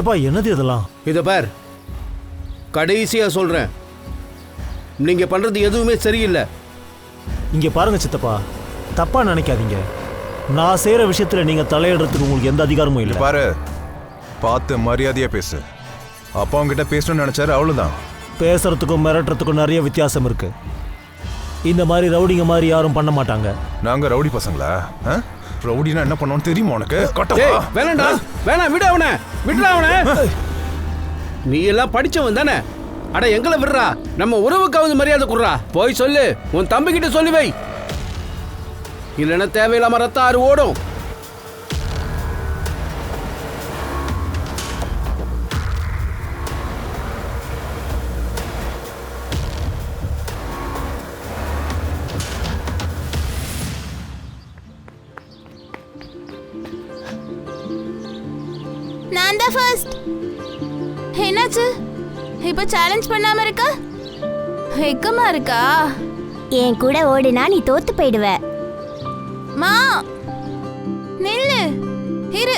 சித்தப்பா என்னது இதெல்லாம்? இதை பார், கடைசியா சொல்றேன், நீங்க பண்றது எதுவுமே சரியில்லை. இங்க பாருங்க சித்தப்பா, தப்பா நினைக்காதீங்க. நான் செய்யற விஷயத்துல நீங்க தலையிடுறதுக்கு உங்களுக்கு எந்த அதிகாரமும் இல்லை. பாரு, பார்த்து மரியாதையா பேசு. அப்பா அவங்ககிட்ட பேசணும்னு நினைச்சாரு, அவ்வளவுதான். பேசுறதுக்கும் மிரட்டுறதுக்கும் நிறைய வித்தியாசம் இருக்கு. இந்த மாதிரி ரவுடிங்க மாதிரி யாரும் பண்ண மாட்டாங்க. நாங்க ரவுடி பசங்களா? ரவுடினா என்ன பண்ணுவோம் தெரியுமா உனக்கு? வேணாண்டா, வேணாம், விடு அவனை, விடுறா அவனை. நீ எல்லாம் படிச்சவன் தானே? அட எங்களை விடுறா, நம்ம உறவுக்காவது மரியாதை குடுறா. போய் சொல்லு, உன் தம்பி கிட்ட சொல்லி வை, இல்லைன்னா தேவையில்லாம ரத்தம் ஆறு ஓடும். நான் தான் ஃபர்ஸ்ட். என்னாச்சு இப்ப சேலஞ்ச் பண்ணாம இருக்க? வெக்கமா இருக்கா? என் கூட ஓடுனா நீ தோத்து போயிடுவ. மா நில்லு, இரு.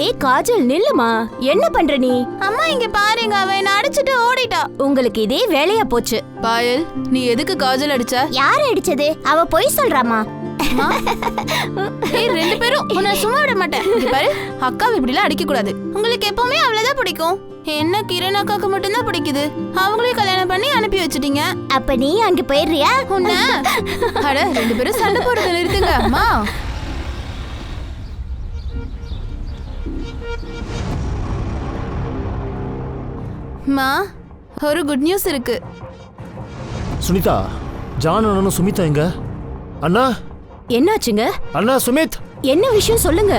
ஏய் காஜல், நில்லுமா. என்ன பண்ற நீ? அம்மா இங்க பாருங்க, அவன் என்ன அடிச்சிட்டு ஓடிட்டா. உங்களுக்கு இதே வேலையா போச்சு. பாயல், நீ எதுக்கு காஜல் அடிச்ச? யார் அடிச்சது? அவ பொய் சொல்றாமா? ஏய், ரெண்டு பேரும் உன்னை சும்மா விட மாட்டேன். இங்க பாரு, அக்காவை இப்படிலாம் அடிக்க கூடாது. உங்களுக்கு எப்பவுமே அவ்வளவுதான் பிடிக்கும். என்ன கிரண் அக்காக்கு மட்டும்தான் பிடிக்குது. அவங்களையும் கல்யாணம் பண்ணி அனுப்பி வச்சிட்டீங்க. அப்ப நீ அங்க போயிடுறியா? உன்ன அட, ரெண்டு பேரும் சண்டை போடுறத நிறுத்துங்க அம்மா. மா, ஒரு குட் நியூஸ் இருக்கு. சுனிதா, ஜான் அண்ணனும் சுமிதா எங்க? அண்ணா. என்னாச்சுங்க? அண்ணா சுமித், என்ன விஷயம் சொல்லுங்க.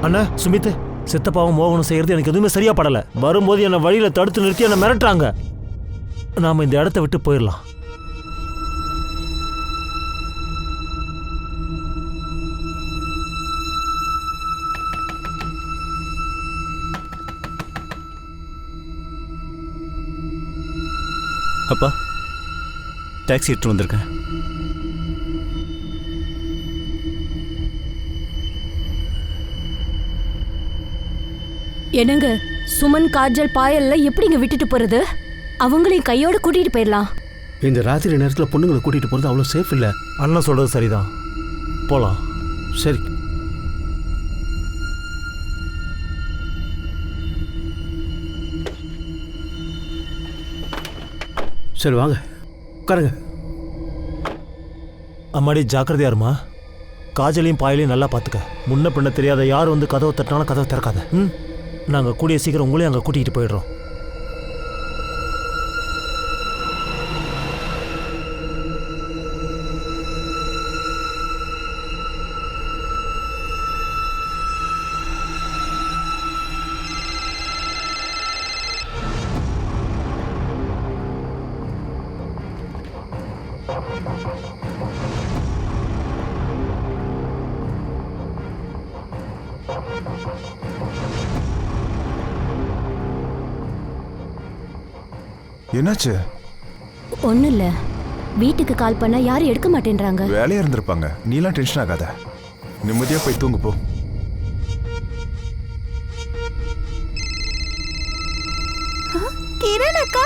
அண்ணா சுமித், சித்தப்பாவும் மோகனும் செய்யறது எனக்கு எதுவுமே சரியா படல. வரும்போது என்ன வழியில தடுத்து நிறுத்தி என்ன மிரட்டுறாங்க. நாம இந்த இடத்த விட்டு போயிடலாம். அப்பா, டாக்ஸி எடுத்து வந்திருக்கேன். என்னங்க, சுமன், காஜல், பாயல்ல எப்படிங்க விட்டுட்டு போறது? அவங்களையும் கையோட கூட்டிட்டு போயிடலாம். இந்த ராத்திரி நேரத்தில் பொண்ணுங்களை கூட்டிட்டு போறது அவ்வளோ சேஃப் இல்லை. அண்ணன் சொல்றது சரிதான், போலாம். சரி, சரி வாங்க உட்காருங்க. அம்மாடி ஜாக்கிரதையா இருமா. காஜலையும் பாயலையும் நல்லா பார்த்துக்க. முன்ன பின்ன தெரியாத யார் வந்து கதவை தட்டினாலும் கதவை திறக்காத. நாங்கள் கூடிய சீக்கிரம் உங்களையும் அங்கே கூட்டிகிட்டு போயிடுறோம். என்னாச்சு? ஒன்னும் இல்ல, வீட்டுக்கு கால் பண்ணா யாரும் எடுக்க மாட்டேன்றாங்க. வேலையா இருந்திருப்பாங்க. நீலாம் டென்ஷன் ஆகாத, நிம்மதியா போய் தூங்கு போ. கிரண் அக்கா.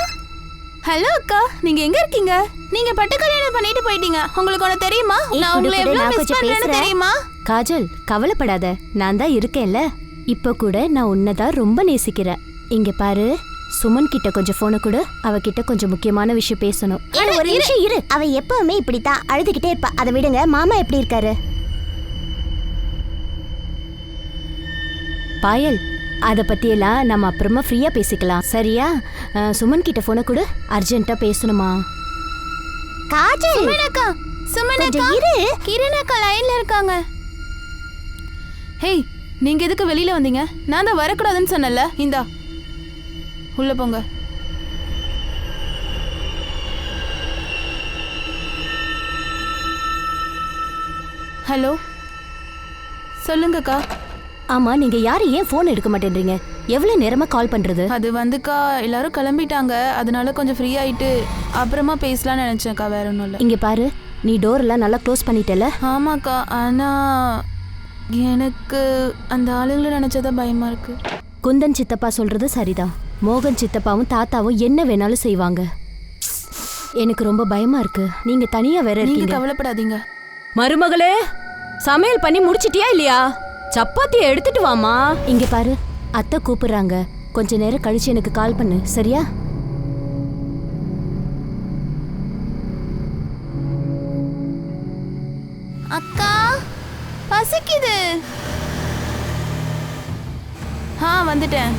ஹலோ அக்கா, நீங்க எங்க இருக்கீங்க? நீங்க பட்டு கல்யாணம் பண்ணிட்டு போயிட்டீங்க. உங்களுக்கு ஒண்ணு தெரியுமா? நான் உங்களை எவ்வளவு மிஸ் பண்றேன்னு தெரியுமா? காஜல், கவலைப்படாத, நான் தான் இருக்கேன்ல. இப்ப கூட நான் உன்னதான் ரொம்ப நேசிக்கிறேன். இங்க பாரு, சுமன் கிட்ட கொஞ்சம் போனை கொடு. அவகிட்ட கொஞ்சம் முக்கியமான விஷயம் பேசணும். ஒரு நிமிஷம் இரு. அவ எப்பவுமே இப்படித்தான் அழுதுகிட்டே இருப்பா. அதை விடுங்க. மாமா எப்படி இருக்காரு? பாயல், அத பத்தியெல்லாம் நம்ம அப்புறமா ஃப்ரீயா பேசிக்கலாம், சரியா? சுமன் கிட்ட போனை கொடு, அர்ஜென்ட்டா பேசணுமா. காஜல், சுமன் அக்கா, சுமன் அக்கா, இரு. கிரண் அக்கா லைன்ல இருக்காங்க. ஹேய், நீங்க எதுக்கு வெளியில வந்தீங்க? நான் தான் வரக்கூடாதுன்னு சொன்னல. இந்தா உள்ள போங்க. ஹலோ, சொல்லுங்கக்கா. ஆமா, நீங்க யாரு ஏன் போன் எடுக்க மாட்டேன்றீங்க? எவ்வளவு நேரமா கால் பண்றது? அது வந்துக்கா, எல்லாரும் கிளம்பிட்டாங்க. அதனால கொஞ்சம் ஃப்ரீ ஆயிட்டு அப்புறமா பேசலாம்னு நினைச்சேன்க்கா, வேற ஒன்றும் இல்லை. இங்க பாரு, நீ டோர் எல்லாம் நல்லா க்ளோஸ் பண்ணிட்டல? ஆமாக்கா, ஆனா எனக்கு அந்த ஆளுங்களை நினைச்சதான் பயமா இருக்கு. குந்தன் சித்தப்பா சொல்றது சரிதான். மோகன் சித்தப்பாவும் தாத்தாவும் என்ன வேணாலும் செய்வாங்க. எனக்கு ரொம்ப பயமா இருக்கு. நீங்க தனியா வேற நீங்க இருக்கீங்க. கவலைப்படாதீங்க. மருமகளே, சமையல் பண்ணி முடிச்சிட்டியா இல்லையா? சப்பாத்தியை எடுத்துட்டு வாமா. இங்க பாரு, அத்தை கூப்பிடுறாங்க. கொஞ்ச நேரம் கழிச்சு எனக்கு கால் பண்ணு, சரியா? அக்கா பசிக்குது. வந்துட்டேன்.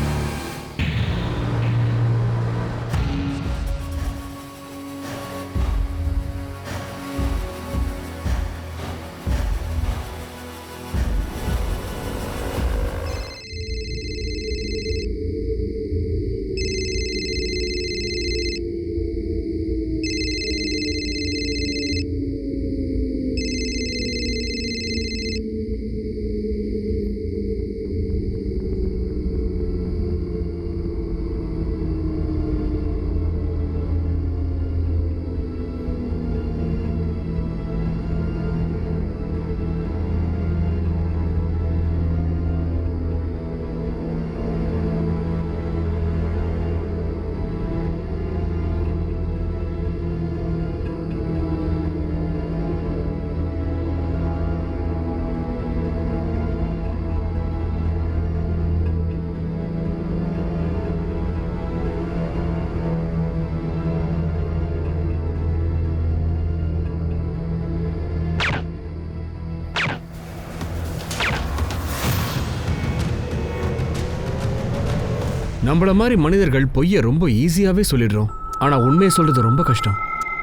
நம்மள மாதிரி மனிதர்கள் பொய்யை ரொம்ப ஈஸியாவே சொல்லிடுறோம். ஆனா உண்மையை சொல்றது ரொம்ப கஷ்டம்.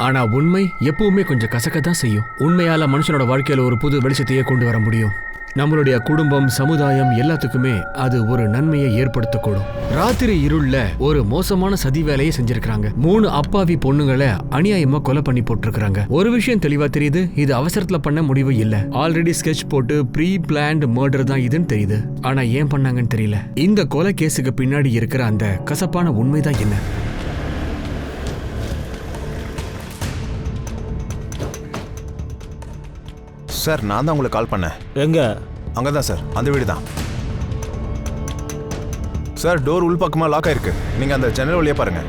ஆனா உண்மை எப்பவுமே கொஞ்சம் கசக்க தான் செய்யும். உண்மையால மனுஷனோட வாழ்க்கையில ஒரு புது வெளிச்சத்தையே கொண்டு வர முடியும். நம்மளுடைய குடும்பம், சமுதாயம் எல்லாத்துக்குமே அது ஒரு நன்மையை ஏற்படுத்தக்கூடும். ராத்திரி இருள்ல ஒரு மோசமான சதி வேலையை செஞ்சிருக்காங்க. 3 அப்பாவி பொண்ணுங்களை அநியாயமா கொலை பண்ணி போட்டிருக்காங்க. ஒரு விஷயம் தெளிவா தெரியுது, இது அவசரத்துல பண்ண முடிவு இல்ல. ஆல்ரெடி ஸ்கெட்ச் போட்டு ப்ரீ பிளான்ட் மர்டர் தான் இதுன்னு தெரியுது. ஆனா ஏன் பண்ணாங்கன்னு தெரியல. இந்த கொலை கேஸுக்கு பின்னாடி இருக்கிற அந்த கசப்பான உண்மைதான் என்ன? சார், நான் தான் உங்களுக்கு கால் பண்ணேன். எங்க? அங்கே தான் சார், அந்த வீடு தான் சார். டோர் உள்பக்கமாக லாக் ஆயிருக்கு. நீங்கள் அந்த ஜன்னல் வழியாக பாருங்க.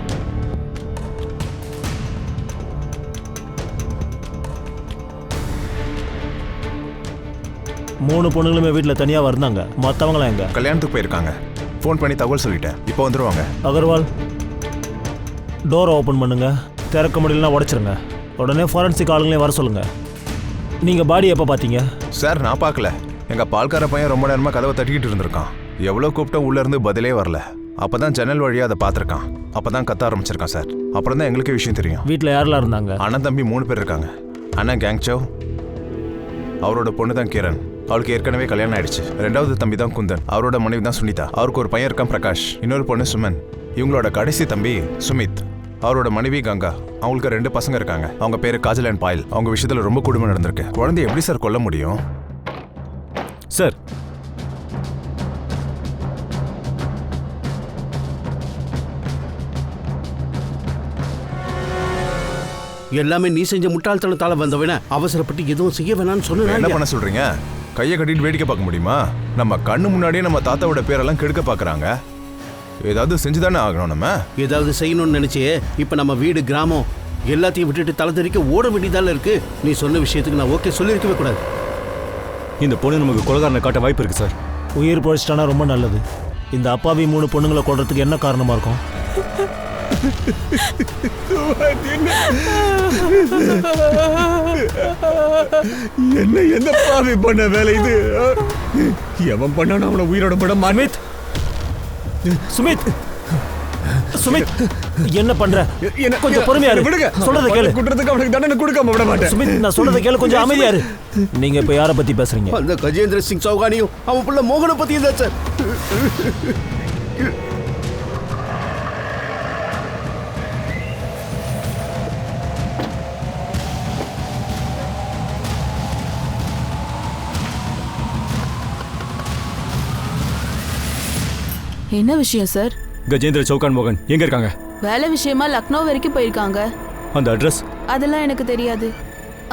மூணு பொண்ணுங்களுமே வீட்டில் தனியாக இருந்தாங்க. மற்றவங்களாம் எங்க? கல்யாணத்துக்கு போயிருக்காங்க. ஃபோன் பண்ணி தகவல் சொல்லிட்டேன். இப்போ வந்துடுவாங்க. அகர்வால், டோரை ஓப்பன் பண்ணுங்க. திறக்க முடியலன்னா உடைச்சிருங்க. உடனே ஃபாரன்சிக் ஆளுங்களே வர சொல்லுங்க. நீங்கள் பாடி எப்போ பார்த்தீங்க? சார், நான் பார்க்கல. எங்கள் பால்கார பையன் ரொம்ப நேரமாக கதவை தட்டிக்கிட்டு இருந்திருக்கான். எவ்வளோ கூப்பிட்டோம், உள்ளேருந்து பதிலே வரல. அப்போ தான் ஜன்னல் வழியாக அதை பார்த்துருக்கான். அப்போ தான் கத்த ஆரம்பிச்சிருக்கான் சார். அப்புறம் தான் எங்களுக்கே விஷயம் தெரியும். வீட்டில் யாரெல்லாம் இருந்தாங்க? அண்ணன் தம்பி 3 பேர் இருக்காங்க. அண்ணன் கேங்சவ், அவரோட பொண்ணு தான் கிரண். அவளுக்கு ஏற்கனவே கல்யாணம் ஆயிடுச்சு. 2வது தம்பி தான் குந்தன். அவரோட மனைவி தான் சுனிதா. அவருக்கு ஒரு பையன் இருக்கான், பிரகாஷ். இன்னொரு பொண்ணு சுமன். இவங்களோட கடைசி தம்பி சுமித். அவரோட மனைவி கங்கா. அவங்களுக்கு 2 பசங்க இருக்காங்க. அவங்க பேரு காஜல் அண்ட் பாயல். அவங்க விஷயத்துல ரொம்ப கொடுமை நடந்திருக்கு. குழந்தைய எப்படி சார் கொல்ல முடியும்? சார், எல்லாமே நீ செஞ்ச முட்டாள்தனத்தால வந்தவன அவசரப்பட்டு எதுவும் செய்ய வேணாம்னு என்ன சொன்ன. பண்ண சொல்றீங்க? கையை கட்டிட்டு வேடிக்கை பார்க்க முடியுமா? நம்ம கண்ணு முன்னாடியே நம்ம தாத்தாவோட பேரெல்லாம் கெடுக்க பாக்குறாங்க. ஏதாவது செஞ்சுதானே ஆகணும். நம்ம ஏதாவது செய்யணும்னு நினைச்சே. இப்ப நம்ம வீடு, கிராமம் எல்லாத்தையும் விட்டுட்டு தலை தெறிக்க ஓட வேண்டியதால இருக்கு. நீ சொன்ன விஷயத்துக்கு நான் ஓகே சொல்லியிருக்கவே கூடாது. இந்த பொண்ணு நமக்கு கொலைகாரனை காட்ட வாய்ப்பு இருக்கு சார். உயிர் பொழைச்சிட்டானா ரொம்ப நல்லது. இந்த அப்பாவி 3 பொண்ணுங்களை கொல்றதுக்கு என்ன காரணமாக இருக்கும்? என்ன பாவி பண்ண வேலை இது? எவன் பண்ணானோ அவனை உயிரோட பட மாமித். சுமித், சுமித், என்ன பண்ற? கொஞ்சம் பொறுமையா இரு. சொல்றத கேளு. குற்றத்துக்கு அவனுக்கு தண்டனை கொடுக்காம விட மாட்டேன். சுமித், நான் சொல்றத கேளு. கொஞ்சம் அமைதியா இரு. நீங்க இப்ப யாரை பத்தி பேசுறீங்க? அந்த கஜேந்திர சிங் சௌகானியும் அவன் புள்ள மோகனை பத்தி தான் சார். என்ன விஷயம் சார்? கஜேந்திர சௌகான் மோகன் எங்க இருக்காங்க? வேலை விஷயமா லக்னோ வரைக்கும் போயிருக்காங்க. அந்த அட்ரஸ்? அதெல்லாம் எனக்கு தெரியாது.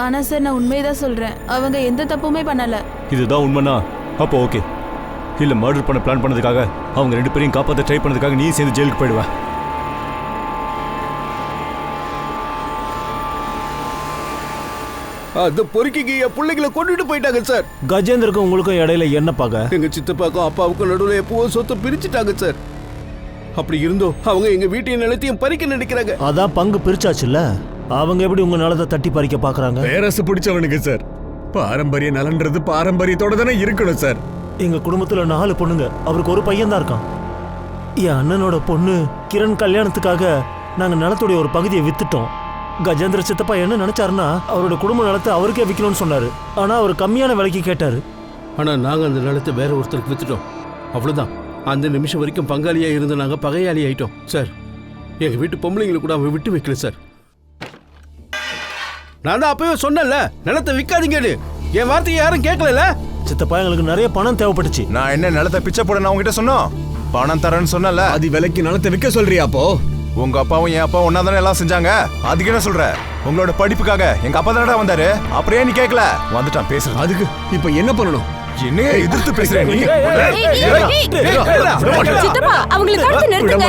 ஆனா சார், நான் உண்மையதான் சொல்றேன். அவங்க எந்த தப்புமே பண்ணல. இதுதான் உண்மைனா அப்போ ஓகே. இல்ல மர்டர் பண்ண பிளான் பண்ணதுக்காக அவங்க 2 பேரையும் காப்பாற்ற ட்ரை பண்ணதுக்காக நீ சேர்ந்து ஜெயிலுக்கு போயிடுவ. அந்த பொறுக்கிக்கு என் பிள்ளைகளை கொண்டுட்டு போயிட்டாங்க சார். கஜேந்திரக்கும் உங்களுக்கும் இடையில என்ன பாக்க? எங்க சித்தப்பாக்கும் அப்பாவுக்கும் நடுவில் எப்பவும் சொத்தை பிரிச்சுட்டாங்க சார். அப்படி இருந்தோ அவங்க எங்க வீட்டையும் நிலத்தையும் பறிக்க நினைக்கிறாங்க. அதான் பங்கு பிரிச்சாச்சுல்ல, அவங்க எப்படி உங்க நிலத்தை தட்டி பறிக்க பாக்குறாங்க? பேரரசு பிடிச்சவனுக்கு சார். பாரம்பரிய நலன்றது பாரம்பரியத்தோட தானே இருக்கணும் சார். எங்க குடும்பத்துல 4 பொண்ணுங்க, அவருக்கு ஒரு பையன் தான் இருக்கான். என் அண்ணனோட பொண்ணு கிரண் கல்யாணத்துக்காக நாங்க நிலத்துடைய ஒரு பகுதியை வித்துட்டோம். கஜேந்திர சித்தப்பா என்ன நினைச்சாருன்னா அவரோட குடும்ப நிலத்தை அவருக்கே விற்கணும்னு சொன்னாரு. ஆனா அவர் கம்மியான விலைக்கு கேட்டாரு. ஆனா நாங்க அந்த நிலத்தை வேற ஒருத்தருக்கு வித்துட்டோம். அவ்வளவுதான். அந்த நிமிஷம் வரைக்கும் பங்காளியா இருந்து நாங்க பகையாளி ஆயிட்டோம் சார். எங்க வீட்டு பொம்பளைங்களை கூட அவன் விட்டு வைக்கல சார். நான் தான் அப்பவே சொன்னேன்ல, நிலத்தை விற்காதீங்கன்னு. என் வார்த்தையை யாரும் கேட்கல. சித்தப்பா எங்களுக்கு நிறைய பணம் தேவைப்பட்டுச்சு. நான் என்ன நிலத்தை பிச்சை போட நான் உங்ககிட்ட சொன்னோம்? பணம் தரேன்னு சொன்னல. அது விலைக்கு நிலத்தை விற்க சொல்றியா? அப்போ உங்க அப்பாவும் என் அப்பாவும் ஒன்னா தானே எல்லாம் செஞ்சாங்க. அதுக்கு என்ன சொல்ற? உங்களோட படிப்புக்காக எங்க அப்பா தானடா வந்தாரு. அப்புறம் ஏன் நீ கேட்கல? வந்துட்டான் பேசுறேன். அதுக்கு இப்ப என்ன பண்ணணும்? என்ன எதிர்த்து பேசுறேன் நீ? சித்தப்பா அவங்களை தடுத்து நிறுத்துங்க.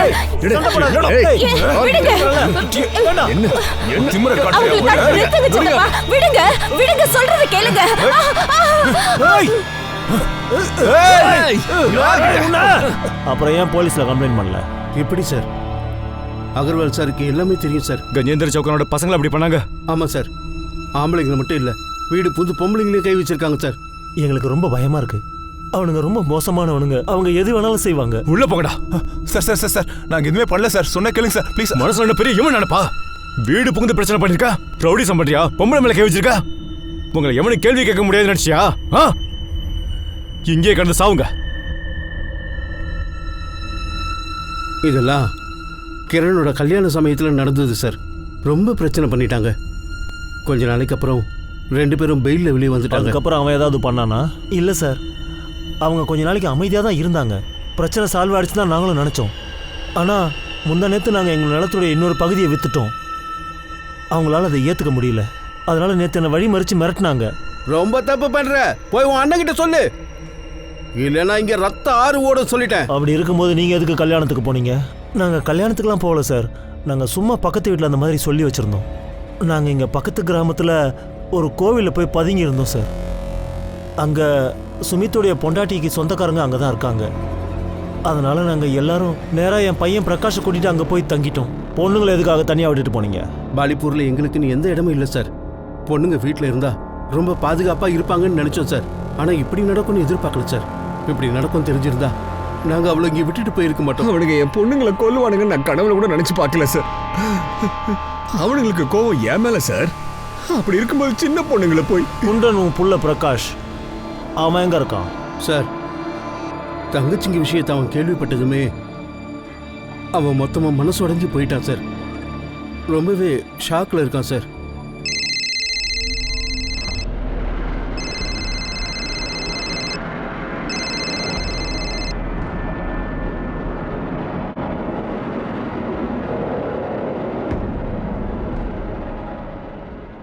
என்ன திமிர அவங்களை தடுத்து நிறுத்துங்க சித்தப்பா. விடுங்க விடுங்க, சொல்றத கேளுங்க. அப்புறம் ஏன் போலீஸ்ல கம்ப்ளைண்ட் பண்ணல? எப்படி சார்? அகர்வால் சாருக்கு எல்லாமே தெரியும் சார். கஜேந்திர சௌக்கனோட பசங்களை அப்படி பண்ணாங்க. ஆமா சார். ஆம்பளைங்களை மட்டும் இல்ல, வீடு புது பொம்பளைங்களையும் கை வச்சிருக்காங்க சார். எங்களுக்கு ரொம்ப பயமா இருக்கு. அவனுங்க ரொம்ப மோசமானவனுங்க. அவங்க எது வேணாலும் செய்வாங்க. உள்ள போங்கடா. சார் சார் சார் சார் நாங்க எதுவுமே பண்ணல சார். சொன்ன கேளுங்க சார் ப்ளீஸ். மனசுல என்ன பெரிய இவன் நினைப்பா? வீடு புகுந்து பிரச்சனை பண்ணிருக்கா? ரவுடிசம் பண்றியா? பொம்பளை மேல கை வச்சிருக்கா? உங்களை எவனும் கேள்வி கேட்க முடியாது நினைச்சியா? இங்கே கடந்து சாவுங்க. இதெல்லாம் கிரணோட கல்யாண சமயத்துல நடந்தது சார். ரொம்ப பிரச்சனை பண்ணிட்டாங்க. கொஞ்ச நாளைக்கு அப்புறம் 2 பேரும் பெயில்ல வெளியே வந்துட்டாங்க. அதுக்கப்புறம் அவன் ஏதாவது பண்ணானா? இல்ல சார், அவங்க கொஞ்ச நாளைக்கு அமைதியா தான் இருந்தாங்க. பிரச்சனை சால்வ் ஆயிடுச்சு தான் நாங்களும் நினைச்சோம். ஆனா முந்தா நேத்து நாங்க எங்க நிலத்துடைய இன்னொரு பகுதியை வித்துட்டோம். அவங்களால அதை ஏத்துக்க முடியல. அதனால நேத்து என்ன வழி மறிச்சு மிரட்டினாங்க. ரொம்ப தப்பு பண்ற, போய் உன் அண்ணன் கிட்ட சொல்லு. இல்லைன்னா இங்க ரத்த ஆறு ஓட சொல்லிட்டேன். அப்படி இருக்கும்போது நீங்க எதுக்கு கல்யாணத்துக்கு போனீங்க? நாங்க கல்யாணத்துக்குலாம் போகல சார். நாங்க சும்மா பக்கத்து வீட்டில் அந்த மாதிரி சொல்லி வச்சிருந்தோம். நாங்க இங்க பக்கத்து கிராமத்துல ஒரு கோவிலில் போய் பதுங்கி இருந்தோம் சார். அங்க சுமித்துடைய பொண்டாட்டிக்கு சொந்தக்காரங்க அங்கதான் இருக்காங்க. அதனால நாங்க எல்லாரும் நேரா என் பையன் பிரகாஷை கூட்டிட்டு அங்க போய் தங்கிட்டோம். பொண்ணுங்களை எதுக்காக தனியா விட்டுட்டு போனீங்க? பாலிப்பூர்ல எங்களுக்குன்னு எந்த இடமும் இல்லை சார். பொண்ணுங்க வீட்டில் இருந்தா ரொம்ப பாதுகாப்பா இருப்பாங்கன்னு நினைச்சோம் சார். ஆனா இப்படி நடக்கும்னு எதிர்பார்க்கல சார். இப்படி நடக்கும் தெரிஞ்சிருந்தா நாங்க அவளை இங்கே விட்டுட்டு போயிருக்க மாட்டோம். அவனுங்க என் பொண்ணுங்களை கொல்லுவானுங்கன்னு நான் கனவுல கூட நினைச்சு பார்க்கல சார். அவனுங்களுக்கு கோவம் ஏன் மேல சார். அப்படி இருக்கும்போது சின்ன பொண்ணுங்களை போய் குண்டன் உன் புள்ள பிரகாஷ் அவன் எங்க இருக்கான்? சார், தங்கச்சிங்க விஷயத்தை அவன் கேள்விப்பட்டதுமே அவன் மொத்தமா மனசு உடைஞ்சு போயிட்டான் சார். ரொம்பவே ஷாக்ல இருக்கான் சார்.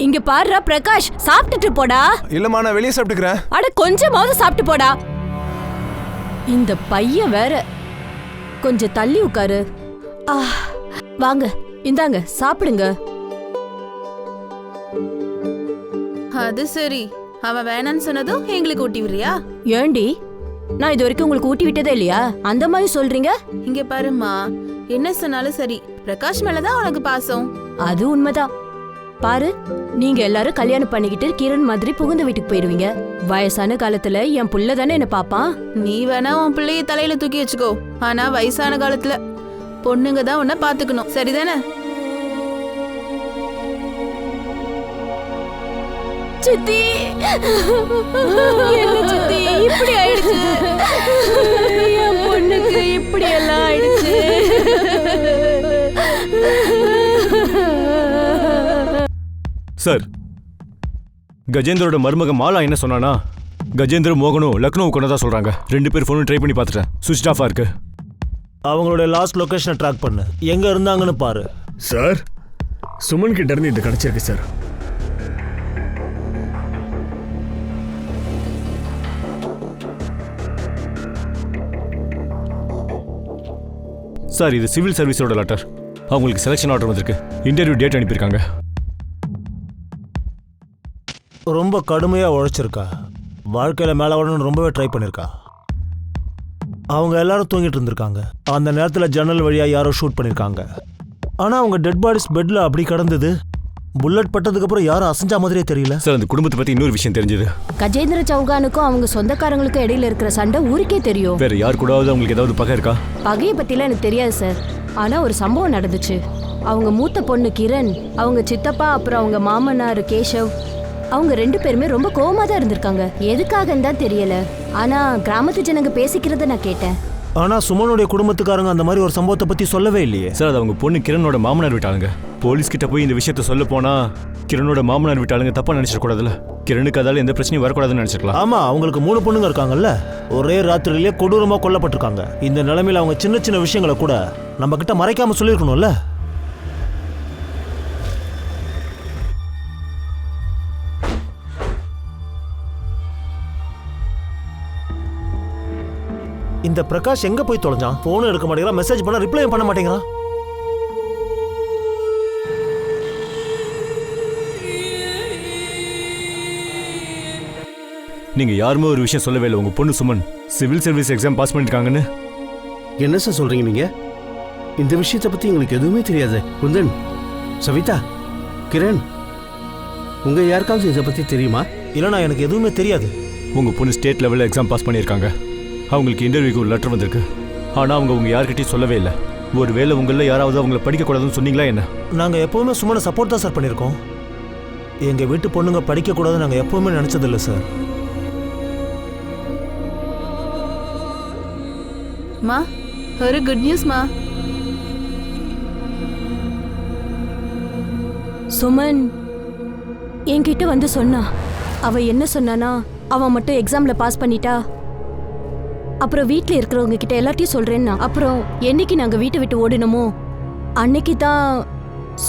இங்க பாருடா பிரகாஷ், சாப்பிட்டுட்டு போடா. இல்லம்மா நான் வெளியே சாப்பிட்டுக்கிறேன். அட கொஞ்சமாவது சாப்பிட்டு போடா. இந்த பையன் வேற. கொஞ்சம் தள்ளி உட்காரு. வாங்க இந்தாங்க சாப்பிடுங்க. அது சரி, அவன் வேணான்னு சொன்னதும் எங்களுக்கு ஊட்டி விடுறியா? ஏண்டி, நான் இது வரைக்கும் உங்களுக்கு ஊட்டி விட்டதே இல்லையா? அந்த மாதிரி சொல்றீங்க. இங்க பாருமா, என்ன சொன்னாலும் சரி, பிரகாஷ் மேலதான் உனக்கு பாசம். அது உண்மைதான். பாரு, நீங்க எல்லாரும் கல்யாணம் பண்ணிக்கிட்டு கிரண் மாதிரி புகுந்த வீட்டுக்கு போயிருவீங்க. வயசான காலத்துல என் புள்ள தானே என்ன பாப்பான். நீ வேணா உன் பிள்ளைய தலையில தூக்கி வச்சுக்கோ. ஆனா வயசான காலத்துல பொண்ணுங்க தான் உன்னை பாத்துக்கணும். சரிதானே? சித்தி, என்ன சித்தி இப்படி ஆயிடுச்சு? என் பொண்ணுக்கு இப்படி எல்லாம் ஆயிடுச்சு. சார், கஜேந்திரோட மருமக மாலா என்ன சொன்னானா, கஜேந்திர மோகனும் லக்னோ கொண்டதா சொல்றாங்க. 2 பேர் ஃபோனும் ட்ரை பண்ணி பார்த்துட்டேன், சுவிட்ச் ஆஃபா இருக்கு. அவங்களோட லாஸ்ட் லொகேஷனை ட்ராக் பண்ணு, எங்க இருந்தாங்கன்னு பாரு. சார், சுமன் கிட்ட இருந்து இது கிடைச்சிருக்கு சார். சார் இது சிவில் சர்வீஸோட லெட்டர். அவங்களுக்கு செலெக்ஷன் ஆர்டர் வந்திருக்கு. இன்டர்வியூ டேட் அனுப்பியிருக்காங்க. ரொம்ப கடுமையாக உழைச்சிருக்கா. வாழ்க்கையில் மேலே வரணும்னு ரொம்பவே ட்ரை பண்ணியிருக்கா. அவங்க எல்லாரும் தூங்கிட்டு இருந்திருக்காங்க. அந்த நேரத்தில் ஜன்னல் வழியாக யாரோ ஷூட் பண்ணியிருக்காங்க. ஆனால் அவங்க டெட் பாடிஸ் பெட்டில் அப்படி கிடந்தது. புல்லட் பட்டதுக்கப்புறம் யாரும் அசைஞ்சா மாதிரியே தெரியல. சார் அந்த குடும்பத்தை பற்றி இன்னொரு விஷயம் தெரிஞ்சது. கஜேந்திர சௌகானுக்கும் அவங்க சொந்தக்காரங்களுக்கும் இடையில இருக்கிற சண்டை ஊருக்கே தெரியும். வேற யார் கூடாவது அவங்களுக்கு ஏதாவது பகை இருக்கா? பகையை பத்திலாம் எனக்கு தெரியாது சார். ஆனா ஒரு சம்பவம் நடந்துச்சு. அவங்க மூத்த பொண்ணு கிரண், அவங்க சித்தப்பா, அப்புறம் அவங்க மாமனார் கேஷவ், அவங்க 2 பேருமே ரொம்ப கோவமா தான் இருந்திருக்காங்க. எதுக்காகன்னு தான் தெரியல. ஆனா கிராமத்து ஜனங்க பேசிக்கிறத நான் கேட்டேன். ஆனால் சுமனுடைய குடும்பத்துக்காரங்க அந்த மாதிரி ஒரு சம்பவத்தை பற்றி சொல்லவே இல்லையே. சார் அது அவங்க பொண்ணு கிரணோட மாமனார் வீட்டாளுங்க. போலீஸ் கிட்ட போய் இந்த விஷயத்த சொல்ல போனா கிரணோட மாமனார் வீட்டாளுங்க தப்பா நினைச்சிடக்கூடாதுல்ல. கிரணுக்கு அதால எந்த பிரச்சனையும் வரக்கூடாதுன்னு நினைச்சிருக்கலாம். ஆமாம், அவங்களுக்கு 3 பொண்ணுங்க இருக்காங்கல்ல. ஒரே ராத்திரிலேயே கொடூரமாக கொல்லப்பட்டிருக்காங்க. இந்த நிலைமையில் அவங்க சின்ன சின்ன விஷயங்களை கூட நம்ம கிட்ட மறைக்காம சொல்லியிருக்கணும்ல. இந்த பிரகாஷ் எங்க போய் தொலைஞ்சான்? போனும் எடுக்க மாட்டேங்கிறான், மெசேஜ் பண்ண ரிப்ளையும் பண்ண மாட்டேங்கிறான். நீங்க யாருமே ஒரு விஷயம் சொல்லவே இல்லை. உங்க பொண்ணு Suman civil service exam pass பண்ணிருக்காங்கன்னு. என்ன சார் சொல்றீங்க நீங்க? இந்த விஷயத்தை பத்தி உங்களுக்கு எதுவுமே தெரியாது. குந்தன், சவிதா, கிரண், உங்க யாருக்காவது இதை பத்தி தெரியுமா? இல்லைண்ணா, எனக்கு எதுவுமே தெரியாது. உங்க பொண்ணு ஸ்டேட் லெவலில் எக்ஸாம் பாஸ் பண்ணியிருக்காங்க. அவங்களுக்கு இன்டர்வியூக்கு ஒரு லெட்டர் வந்திருக்கு. ஆனால் அவங்க உங்க யார்கிட்டையும் சொல்லவே இல்லை. ஒருவேளை உங்களில் யாராவது அவங்கள படிக்கக்கூடாதுன்னு சொன்னீங்களா என்ன? நாங்கள் எப்போவுமே சுமனை சப்போர்ட் தான் சார் பண்ணியிருக்கோம். எங்கள் வீட்டு பொண்ணுங்க படிக்கக்கூடாதுன்னு நாங்கள் எப்போவுமே நினச்சதில்லை சார். மா, ஒரு குட் நியூஸ் மா. சுமன் என்கிட்ட வந்து சொன்னா. அவ என்ன சொன்னானா, அவன் மட்டும் எக்ஸாம்ல பாஸ் பண்ணிட்டா அப்புறம் வீட்டில் இருக்கிறவங்க கிட்ட எல்லாத்தையும் சொல்றேன்னா. அப்புறம் என்னைக்கு நாங்க வீட்டை விட்டு ஓடினமோ அன்னைக்கு தான்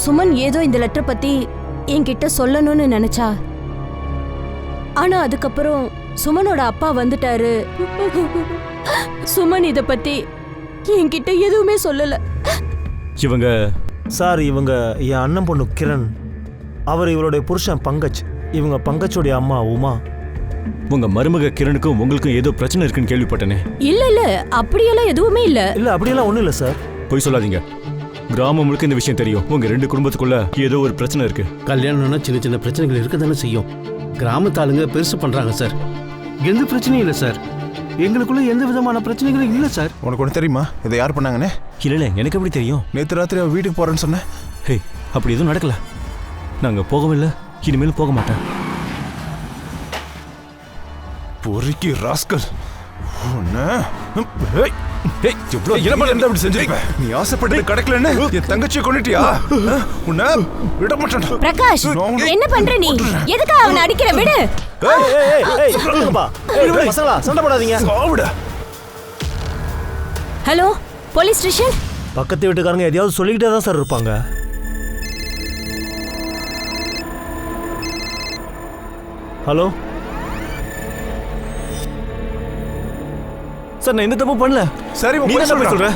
சுமன் ஏதோ இந்த லெட்டர் பத்தி என்கிட்ட சொல்லணும்னு நினைச்சா. ஆனா அதுக்கப்புறம் சுமனோட அப்பா வந்துட்டாரு. சுமன் இத பத்தி என்கிட்ட எதுவுமே சொல்லல. இவங்க சார், இவங்க என் அண்ணன் பொண்ணு கிரண். அவர் இவருடைய புருஷன் பங்கஜ். இவங்க பங்கஜோடைய அம்மா உமா. உங்க மருமக கிரணுக்கும் உங்களுக்கும் ஏதோ பிரச்சனை இருக்குன்னு கேள்விப்பட்டனே. இல்ல இல்ல, அப்படியெல்லாம் எதுவுமே இல்ல. இல்லை, அப்படியெல்லாம் ஒன்றும் இல்லை சார். போய் சொல்லாதீங்க. கிராமம் முழுக்க இந்த விஷயம் தெரியும். உங்க 2 குடும்பத்துக்குள்ள ஏதோ ஒரு பிரச்சனை இருக்கு. கல்யாணம்னா சின்ன சின்ன பிரச்சனைகள் இருக்க தானே செய்யும். கிராமத்து ஆளுங்க பெருசு பண்றாங்க சார். எந்த பிரச்சனையும் இல்லை சார். எங்களுக்குள்ள எந்த விதமான பிரச்சனைகளும் இல்லை சார். உனக்கு ஒன்று தெரியுமா இதை யார் பண்ணாங்கன்னு? இல்ல எனக்கு எப்படி தெரியும்? நேற்று ராத்திரி அவள் வீட்டுக்கு போறேன்னு சொன்னேன். ஹே, அப்படி எதுவும் நடக்கல. நாங்க போகவும் இல்லை, இனிமேலும் போக மாட்டேன். பொறுக்கி ராஸ்கல். நீ ஆசைப்பட்டது கிடைக்கலன்னு என் தங்கச்சியை கொண்டுட்டியா? உன்னை விட மாட்டேன். பிரகாஷ், என்ன பண்ற நீ? எதுக்கு அவனை அடிக்கிற? விடு. பசங்களா, சண்டை போடாதீங்க. Hello, police station. பக்கத்து வீட்டுக்காரங்க எதையாவது சொல்லிக்கிட்டே தான் சார் இருப்பாங்க. ஹலோ சார், நான் எந்த தப்பு பண்ணல. சரி, நீ என்ன சொல்ற?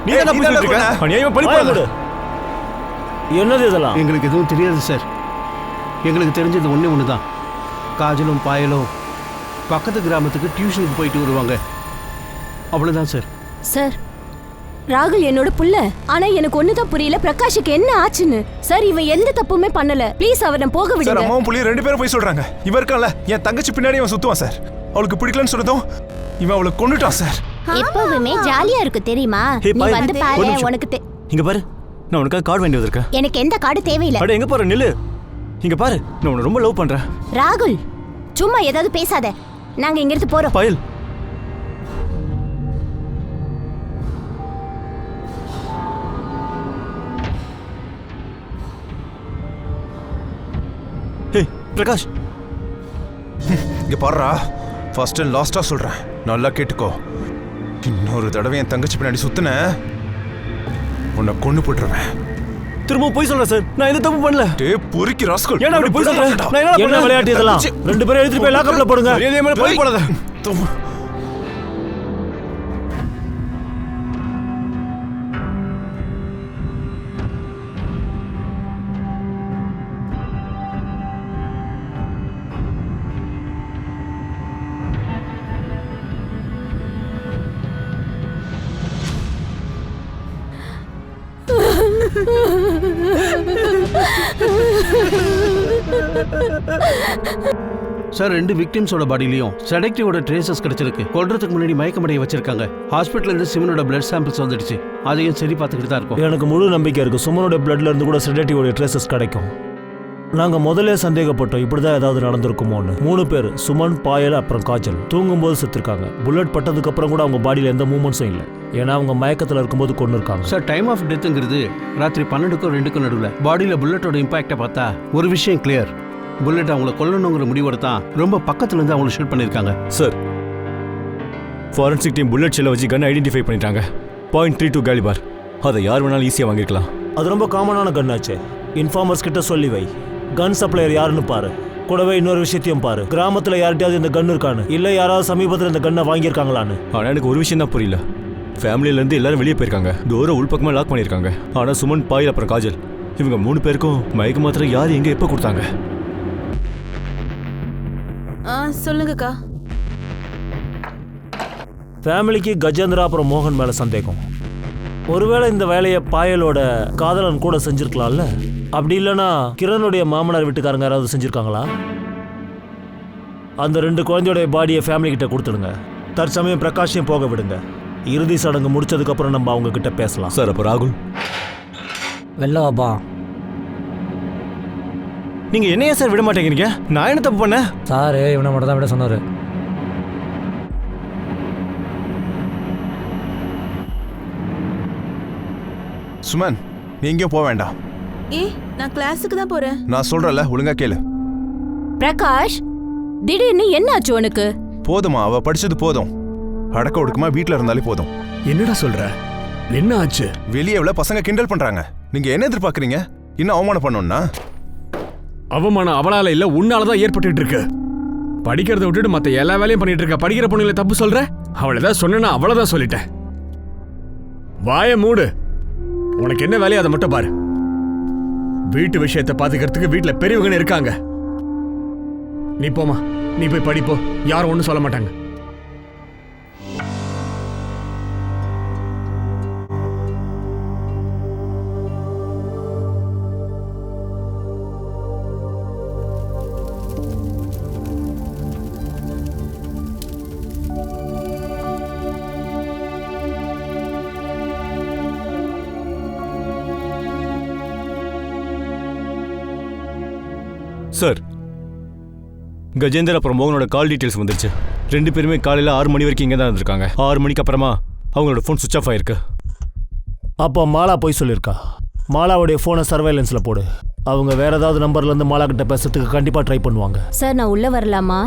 நீ என்ன பண்ணிட்டு இருக்க? அநியாயமா பழி போடாத. என்னது இதெல்லாம்? எங்களுக்கு எதுவும் தெரியாது சார். எங்களுக்கு தெரிஞ்சது ஒண்ணு தான். காஜலும் பாயலும் பக்கத்து கிராமத்துக்கு டியூஷனுக்கு போயிட்டு வருவாங்க. அவ்வளவுதான் சார். சார், ராகுல் என்னோட புள்ள. ஆனா எனக்கு ஒண்ணுதான் புரியல, பிரகாஷுக்கு என்ன ஆச்சுன்னு. சார், இவன் எந்த தப்புமே பண்ணல. ப்ளீஸ் அவனை போக சார், விடுங்க. அம்மாவும் புள்ளியும் 2 பேரும் போய் சொல்றாங்க. இவ இருக்கான்ல, என் தங்கச்சி பின்னாடி அவன் சுத்துவான் சார். அவளுக்கு பிடிக்கலன்னு சொன்னதும் இவன் அவளை கொன்னுட்டான் சார். எப்பவுமே ஜாலியா இருக்கு தெரியுமா? ஹே, நீ பாய், வந்து ஒரு பாரு. நிமிஷம். உனக்கு இங்க பாரு, நான் உனக்காக கார்டு வாங்கி வந்திருக்கேன். எனக்கு எந்த கார்டு தேவையில்லை. அட, எங்க போற? நில்லு. இங்க பாரு, நான் உன்னை ரொம்ப லவ் பண்றேன். ராகுல், சும்மா ஏதாவது பேசாத. நாங்க இங்க இருந்து போறோம். பாயல், ஹே பிரகாஷ், இங்க பாருடா, ஃபர்ஸ்ட் அண்ட் லாஸ்டா சொல்றேன், நல்லா கேட்டுக்கோ. இன்னொரு தடவை என் தங்கச்சி பின்னாடி சுத்தின உன்னை கொண்டு போட்டுருவேன். திரும்ப போய் சொல்றேன் சார், நான் எந்த தப்பு பண்ணல. டேய் பொறுக்கி ராஸ்கல், ஏன் அப்படி போய் சொல்றேன்? நான் என்ன என்ன விளையாட்டு இதெல்லாம்? 2 பேரும் எடுத்துட்டு போய் லாக்கப்ல போடுங்க. மரியாதையா மேல போய் போடாத. சார் 2 விக்டிம்ஸோட பாடியிலையும் செடக்டிவோட ட்ரேசஸ் கிடைச்சிருக்கு. கொல்றதுக்கு முன்னாடி மயக்கமடைய வச்சிருக்காங்க. ஹாஸ்பிட்டல்ல இருந்து சிவனோட பிளட் சாம்பிள்ஸ் வந்துடுச்சு. அதையும் சரி பார்த்துக்கிட்டு தான் இருக்கும். எனக்கு முழு நம்பிக்கை இருக்கு சுமனோட பிளட்ல இருந்து கூட செடேட்டிவோட ட்ரேசஸ் கிடைக்கும். நாங்க முதல்ல சந்தேகப்பட்டோம் இப்படிதான் ஏதாவது நடந்திருக்குமோன்னு. 3 பேர், சுமன், பாயல், அப்புறம் காஜல் தூங்கும்போது செத்துருக்காங்க. புல்லட் பட்டதுக்கு அப்புறம் கூட அவங்க பாடியில எந்த மூவ்மெண்ட்ஸும் இல்லை. ஏன்னா அவங்க மயக்கத்துல இருக்கும்போது கொண்டு இருக்காங்க. சார் டைம் ஆஃப் டெத்துங்கிறது ராத்திரி 12க்கும் 2க்கும் நடுவில். பாடியில புல்லட்டோட இம்பாக்டை பார்த்தா ஒரு விஷயம் கிளியர். புல்லட் அவங்கள கொல்லணுங்கிற முடிவோட தான் ரொம்ப பக்கத்துல இருந்து அவங்களை ஷூட் பண்ணிருக்காங்க. சார், ஃபாரன்சிக் டீம் புல்லட் ஷெல்லை வச்சு கன் ஐடென்டிஃபை பண்ணிட்டாங்க. .32 கேலிபார். அதை யார் வேணாலும் ஈஸியாக வாங்கிக்கலாம். அது ரொம்ப காமனான கன்னாச்சு. இன்ஃபார்மர்ஸ் கிட்ட சொல்லி வை. கன் சப்ளையர் யாருன்னு பாரு. கூடவே இன்னொரு விஷயத்தையும் பாரு. கிராமத்துல யார்கிட்டயாவது இந்த கன் இருக்கான்னு, இல்ல யாராவது சமீபத்தில் இந்த கன்னை வாங்கியிருக்காங்களான்னு. ஆனால் எனக்கு ஒரு விஷயம் தான் புரியல. ஃபேமிலியிலேருந்து எல்லாரும் வெளியே போயிருக்காங்க. டோரை உள்பக்கமாக லாக் பண்ணியிருக்காங்க. ஆனால் சுமன், பாயில், அப்புறம் காஜல் இவங்க 3 பேருக்கும் மயக்க மாத்திரை யார் எங்கே எப்போ கொடுத்தாங்க? சொல்லுங்கக்கா. ஃபேமிலிக்கு கஜேந்திரா அப்புறம் மோகன் மேல சந்தேகம். ஒருவேளை இந்த வேலையை பாயலோட காதலன் கூட செஞ்சிருக்கலாம்ல. அப்படி இல்லைன்னா கிரணுடைய மாமனார் வீட்டுக்காரங்க யாராவது செஞ்சிருக்காங்களா? அந்த 2 குழந்தையோடைய பாடியை ஃபேமிலி கிட்ட கொடுத்துடுங்க. தற்சமயம் பிரகாஷையும் போக விடுங்க. இறுதி சடங்கு முடிச்சதுக்கு அப்புறம் நம்ம அவங்க கிட்ட பேசலாம். சார், அப்போ ராகுல் வெள்ளவாப்பா, நீங்க என்னையா சார் விட மாட்டேங்கிறீங்க? நான் என்ன தப்பு பண்ணேன்? சார் இவனை மட்டும் தான் விட சொன்னாரு. சுமன், நீ எங்கேயும் போக வேண்டாம். நான் கிளாஸுக்கு தான் போறேன். நான் சொல்றேன்ல, ஒழுங்கா கேளு. பிரகாஷ், திடீர்னு என்ன ஆச்சு உனக்கு? போதுமா, அவ படிச்சது போதும். அடக்க ஒடுக்கமா வீட்டுல இருந்தாலே போதும். என்னடா சொல்ற? என்ன ஆச்சு? வெளியே எவ்வளவு பசங்க கிண்டல் பண்றாங்க. நீங்க என்ன எதிர்பார்க்கறீங்க? இன்னும் அவமானம் பண்ணணும்னா? அவமானம் அவளால இல்ல, உன்னாலதான் ஏற்பட்டு இருக்கு. படிக்கிறத விட்டுட்டு மத்த எல்லா வேலையும் பண்ணிட்டு இருக்க. படிக்கிற பொண்ணுங்களை தப்பு சொல்ற? அவளதான் சொன்னா அவ்வளவுதான் சொல்லிட்டேன். வாய மூடு. உனக்கு என்ன வேலையை அதை மட்டும் பாரு. வீட்டு விஷயத்தை பாத்துக்கிறதுக்கு வீட்டுல பெரியவங்க இருக்காங்க. நீ போமா, நீ போய் படிப்போ. யாரும் ஒண்ணும் சொல்ல மாட்டாங்க. சார், கஜேந்தர் அப்புறம் மோகனோட கால் டீட்டெயில்ஸ் வந்துருச்சு. 2 பேருமே காலையில் 6 மணி வரைக்கும் இங்கே தான் இருந்திருக்காங்க. 6 மணிக்கு அப்புறமா அவங்களோட ஃபோன் சுவிச் ஆஃப் ஆயிருக்கு. அப்போ மாலா போய் சொல்லியிருக்கா. மாலாவுடைய ஃபோனை சர்வைலன்ஸில் போடு. அவங்க வேற ஏதாவது நம்பர்லேருந்து மாலா கிட்ட பேசுறதுக்கு கண்டிப்பாக ட்ரை பண்ணுவாங்க. சார், நான் உள்ள வரலாமா?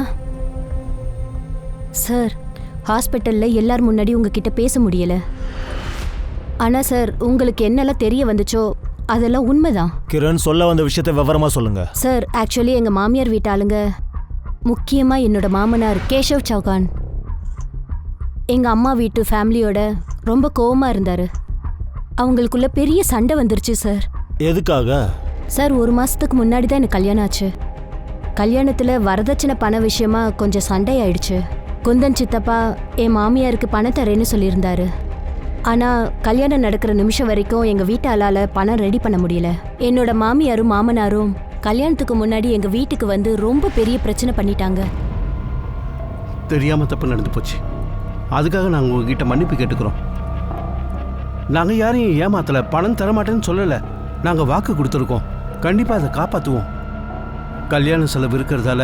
சார், ஹாஸ்பிட்டலில் எல்லார் முன்னாடி உங்ககிட்ட பேச முடியல. ஆனால் சார், உங்களுக்கு என்னெல்லாம் தெரிய வந்துச்சோ அதெல்லாம் உண்மைதான். கிரண், சொல்ல வந்த விஷயத்தை விவரமா சொல்லுங்க. சார், ஆக்சுவலி எங்க மாமியார் வீட்டாளுங்க, முக்கியமா என்னோட மாமனார் கேஷவ் சௌகான், எங்க அம்மா வீட்டு ஃபேமிலியோட ரொம்ப கோவமா இருந்தாரு. அவங்களுக்குள்ள பெரிய சண்டை வந்துருச்சு சார். எதுக்காக? சார், 1 மாசத்துக்கு முன்னாடி தான் எனக்கு கல்யாணம் ஆச்சு. கல்யாணத்துல வரதட்சணை பண விஷயமா கொஞ்சம் சண்டை ஆயிடுச்சு. குந்தன் சித்தப்பா என் மாமியாருக்கு பணம் தரேன்னு சொல்லியிருந்தாரு. ஆனா கல்யாணம் நடக்கிற நிமிஷம் வரைக்கும் எங்க வீட்டாளால பணம் ரெடி பண்ண முடியல. என்னோட மாமியாரும் மாமனாரும் கல்யாணத்துக்கு முன்னாடி எங்க வீட்டுக்கு வந்து ரொம்ப பெரிய பிரச்சனை பண்ணிட்டாங்க. தெரியாம தப்பு நடந்து போச்சு. அதுக்காக நாங்க உங்ககிட்ட மன்னிப்பு கேட்டுக்கிறோம். நாங்க யாரையும் ஏமாத்தல, பணம் தரமாட்டேன்னு சொல்லல. நாங்க வாக்கு கொடுத்துருக்கோம். கண்டிப்பா அதை காப்பாத்துவோம். கல்யாண செலவு இருக்கிறதால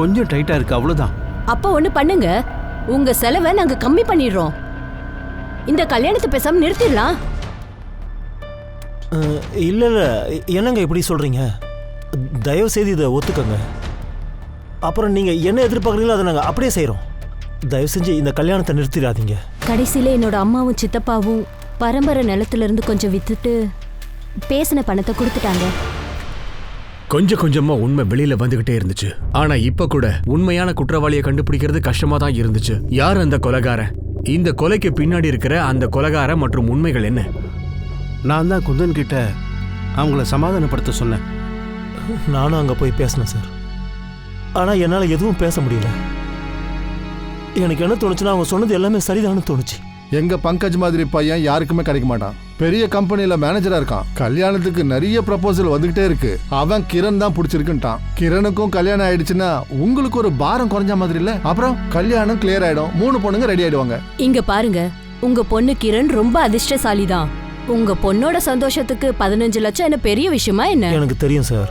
கொஞ்சம் டைட்டா இருக்கு, அவ்வளவுதான். அப்ப ஒண்ணு பண்ணுங்க, உங்க செலவை நாங்க கம்மி பண்ணிடுறோம். இந்த கல்யாணத்தை பேசாம நிறுத்திடலாம். இல்ல இல்ல, என்னங்க இப்படி சொல்றீங்க? தயவு செய்து இதை ஒத்துக்கங்க. அப்புறம் நீங்க என்ன எதிர்பார்க்குறீங்களோ அதை நாங்க அப்படியே செய்யறோம். தயவு செஞ்சு இந்த கல்யாணத்தை நிறுத்திடாதீங்க. கடைசியில என்னோட அம்மாவும் சித்தப்பாவும் பரம்பரை நிலத்துல இருந்து கொஞ்சம் வித்துட்டு பேசின பணத்தை கொடுத்துட்டாங்க. கொஞ்சம் கொஞ்சமா உண்மை வெளியில வந்துகிட்டே இருந்துச்சு. ஆனா இப்ப கூட உண்மையான குற்றவாளியை கண்டுபிடிக்கிறது கஷ்டமா தான் இருந்துச்சு. யார் அந்த கொலைகாரன்? இந்த கொலைக்கு பின்னாடி இருக்கிற அந்த கொலைகாரன் மற்றும் உண்மைகள் என்ன? நான் தான் குந்தன் கிட்ட அவங்கள சமாதானப்படுத்த சொன்னேன். நானும் அங்க போய் பேசினேன் சார். ஆனா என்னால எதுவும் பேச முடியல. எனக்கு என்ன தோணுச்சுன்னா அவங்க சொன்னது எல்லாமே சரிதான்னு தோணுச்சு. எங்க பங்கஜ் மாதிரி பையன் யாருக்குமே கிடைக்க மாட்டான். பெரிய கம்பெனில மேனேஜரா இருக்கான். கல்யாணத்துக்கு நிறைய ப்ரப்போசல் வந்துகிட்டே இருக்கு. அவன் கிரண் தான் பிடிச்சிருக்குன்ட்டான். கிரணுக்கும் கல்யாணம் ஆயிடுச்சுன்னா உங்களுக்கு ஒரு பாரம் குறைஞ்ச மாதிரி இல்ல? அப்புறம் கல்யாணம் கிளியர் ஆயிடும், 3 பொண்ணுங்க ரெடி ஆயிடுவாங்க. இங்க பாருங்க, உங்க பொண்ணு கிரண் ரொம்ப அதிர்ஷ்டசாலி தான். உங்க பொண்ணோட சந்தோஷத்துக்கு 15 லட்சம் என்ன பெரிய விஷயமா என்ன? எனக்கு தெரியும் சார்.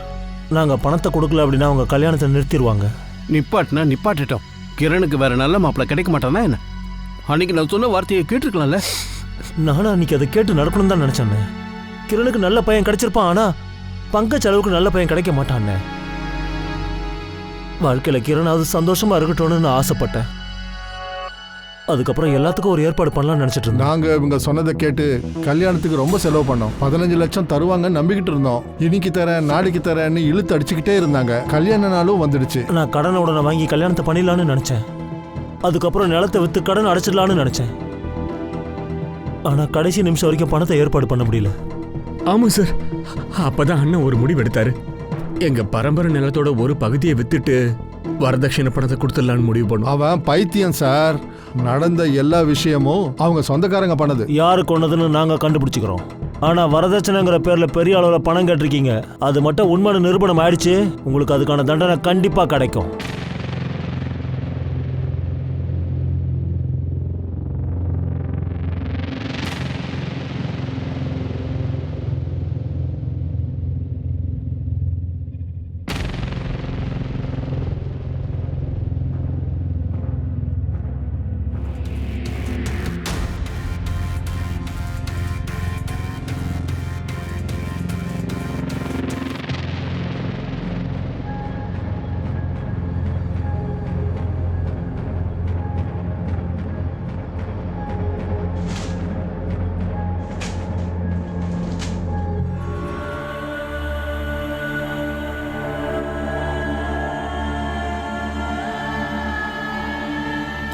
நாங்க பணத்தை கொடுக்கல அப்படின்னா அவங்க கல்யாணத்தை நிறுத்திடுவாங்க. நிப்பாட்டினா நிப்பாட்டிட்டோம். கிரணுக்கு வேற நல்ல மாப்பிள்ள கிடைக்க மாட்டானா என்ன? அன்னைக்கு நான் சொன்ன வார்த்தையை கேட்டிருக்கலாம்ல. நானும் அன்னைக்கு அதை கேட்டு நடக்கணும் தான் நினைச்சேன். கிரணுக்கு நல்ல பையன் கிடைச்சிருப்பான், ஆனா பங்கஜ் அளவுக்கு நல்ல பையன் கிடைக்க மாட்டான். வாழ்க்கையில கிரண் அது சந்தோஷமா இருக்கட்டும்னு நான் ஆசைப்பட்டேன். அதுக்கப்புறம் எல்லாத்துக்கும் ஒரு ஏற்பாடு பண்ணலாம்னு நினைச்சிட்டு இருந்தேன். நாங்க இவங்க சொன்னதை கேட்டு கல்யாணத்துக்கு ரொம்ப செலவு பண்ணோம். 15 லட்சம் தருவாங்க நம்பிக்கிட்டு இருந்தோம். இன்னைக்கு தரேன் நாளைக்கு தரேன்னு இழுத்து அடிச்சுக்கிட்டே இருந்தாங்க. கல்யாண நாளும் வந்துடுச்சு. நான் கடனை உடனே வாங்கி கல்யாணத்தை பண்ணிடலான்னு நினைச்சேன். அதுக்கப்புறம் நிலத்தை வித்து கடன் அடைச்சிடலான்னு நினைச்சேன். ஆனா கடைசி நிமிஷம் வரைக்கும் பணத்தை ஏற்பாடு பண்ண முடியல. ஆமா சார், அப்பதான் அண்ணன் ஒரு முடிவு எடுத்தாரு. எங்க பரம்பரை நிலத்தோட ஒரு பகுதியை வித்துட்டு வரதட்சணை பணத்தை கொடுத்துடலான்னு முடிவு பண்ணும். அவன் பைத்தியம் சார். நடந்த எல்லா விஷயமும் அவங்க சொந்தக்காரங்க பண்ணது. யாரு கொண்டதுன்னு நாங்க கண்டுபிடிச்சுக்கிறோம். ஆனா வரதட்சணைங்கிற பேர்ல பெரிய அளவுல பணம் கேட்டிருக்கீங்க. அது மட்டும் உண்மையான நிரூபணம் ஆயிடுச்சு. உங்களுக்கு அதுக்கான தண்டனை கண்டிப்பா கிடைக்கும்.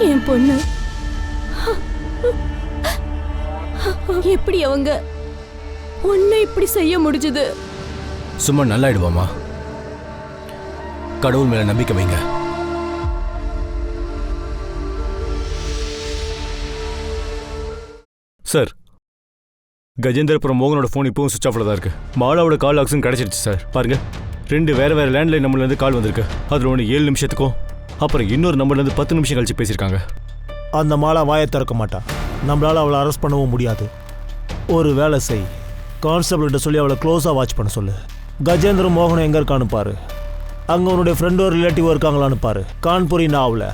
என் பொண்ணு எப்படி அவங்க உன்னை இப்படி செய்ய முடிஞ்சது? சும்மா நல்லாயிடுவாமா. கடவுள் மேல நம்பிக்கை வைங்க. சார், கஜேந்திரபுரம் மோகனோட ஃபோன் இப்பவும் சுவிச் ஆஃப்ல தான் இருக்கு. மாலாவோட கால் ஆக்சிஜன் கிடைச்சிருச்சு சார். பாருங்க, 2 வேற வேற லேண்ட்லைன் நம்பர்லேருந்து கால் வந்திருக்கு. அதில் ஒன்று 7 நிமிஷத்துக்கும் அப்புறம் இன்னொரு நம்பர்லேருந்து 10 நிமிஷம் கழிச்சு பேசியிருக்காங்க. அந்த மாலா வாயை திறக்க மாட்டா. நம்மளால அவளை அரெஸ்ட் பண்ணவும் முடியாது. ஒரு வேலை செய், கான்ஸ்டபிள்கிட்ட சொல்லி அவளை க்ளோஸாக வாட்ச் பண்ண சொல்லு. கஜேந்திர மோகன் எங்கே இருக்கான்னு பாரு. அங்கே உன்னுடைய ஃப்ரெண்டோ ரிலேட்டிவோ இருக்காங்களான்னு பாரு. கான்பூரி நாவில்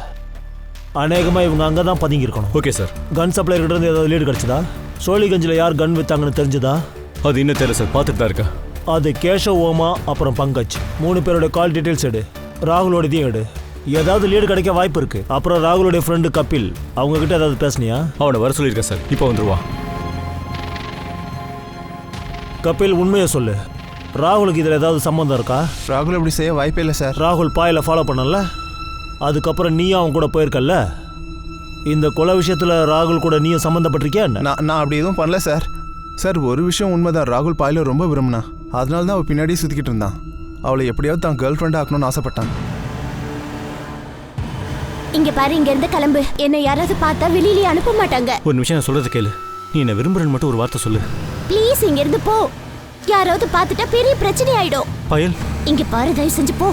அநேகமாக இவங்க அங்கே தான் பதுங்கியிருக்கணும். Okay sir. கன் சப்ளையர்கிட்ட இருந்து ஏதாவது லீடு கிடச்சிதா? சோழிகஞ்சில் யார் கன் விற்றாங்கன்னு தெரிஞ்சுதா? அது இன்னும் தெரியல சார், பார்த்துட்டு தான் இருக்கேன். அது கேஷவ், ஓமா, அப்புறம் பங்கஜ் 3 பேரோட கால் டீட்டெயில்ஸ் எடு. ராகுலோடதையும் எடு. ஏதாவது லீடு கிடைக்க வாய்ப்பு இருக்கு. அப்புறம் ராகுலோடைய ஃப்ரெண்டு கபில், அவங்க கிட்ட ஏதாவது பேசுனியா? அவனை வர சொல்லியிருக்கேன் சார், இப்போ வந்துருவான். கபில், உண்மையை சொல்லு. ராகுலுக்கு இதில் ஏதாவது சம்மந்தம் இருக்கா? ராகுல் அப்படி செய்ய வாய்ப்பே இல்லை சார். ராகுல் பாயில் ஃபாலோ பண்ணல, அதுக்கப்புறம் நீயும் அவன் கூட போயிருக்கல்ல. இந்த கொலை விஷயத்தில் ராகுல் கூட நீயும் சம்மந்தப்பட்டிருக்கியா என்ன? நான் அப்படி எதுவும் பண்ணல சார். சார், ஒரு விஷயம் உண்மைதான். ராகுல் பாயில ரொம்ப விரும்பினா. அதனால தான் அவள் பின்னாடியே சுற்றிக்கிட்டு இருந்தான். அவளை எப்படியாவது தான் கேர்ள் ஃப்ரெண்டாக ஆக்கணும்னு ஆசைப்பட்டான். இங்க பாரு, இங்க இருந்து கிளம்பு. என்ன யாராவது பார்த்தா வெளியிலேயே அனுப்ப மாட்டாங்க. ஒரு நிமிஷம் நான் சொல்றது கேளு. நீ என்ன விரும்புறன்னு மட்டும் ஒரு வார்த்தை சொல்லு. ப்ளீஸ், இங்க இருந்து போ. யாராவது பார்த்துட்டா பெரிய பிரச்சனை ஆயிடும். பாயல், இங்க பாரு, தயவு செஞ்சு போ.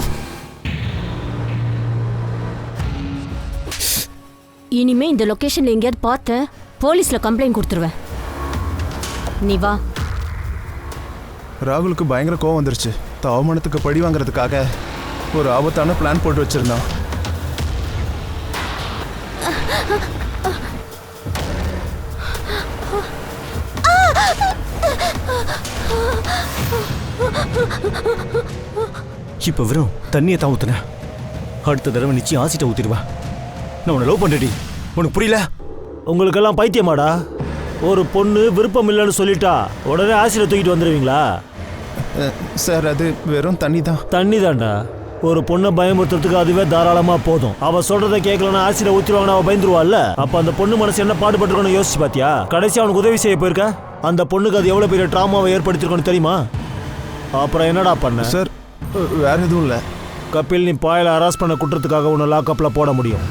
இனிமே இந்த லொகேஷன்ல எங்கேயாவது பார்த்த போலீஸ்ல கம்ப்ளைண்ட் கொடுத்துருவேன். நீ வா. ராகுலுக்கு பயங்கர கோவம் வந்துருச்சு. அவமானத்துக்கு பழி வாங்குறதுக்காக ஒரு ஆபத்தான பிளான் போட்டு வச்சிருந்தான். இப்போ வெறும் தண்ணியை தான் ஊத்துன. அடுத்த தடவை நிச்சயம் ஆசிட்ட ஊத்திடுவா. நான் உன்னை லவ் பண்ணுறேடி. உனக்கு புரியல? உங்களுக்கெல்லாம் பைத்தியமாடா? ஒரு பொண்ணு விருப்பம் இல்லைன்னு சொல்லிட்டா உடனே ஆசிட தூக்கிட்டு வந்துடுவீங்களா? சார், அது வெறும் தண்ணி தான். தண்ணி தான்டா. ஒரு பொண்ணை பயமுறுத்துறதுக்கு அதுவே தாராளமா போதும். அவ சொல்றதை கேட்கலன்னா ஆசிட ஊத்திடுவாங்கன்னு அவ பயந்துருவாள்ல. அப்ப அந்த பொண்ணு மனசு என்ன பாடுபட்டுருக்கணும் யோசிச்சு பாத்தியா? கடைசி அவனுக்கு உதவி செய்ய போயிருக்க. அந்த பொண்ணுக்கு அது எவ்வளவு பெரிய ட்ராமாவை ஏற்படுத்திருக்கணும் தெரியுமா? அப்புறம் என்னடா பண்ண? சார், வேற எதுவும் இல்லை. கபில், நீ பாயில அரெஸ்ட் பண்ண குற்றத்துக்காக உன்னை லாக்அப்ல போட முடியும்.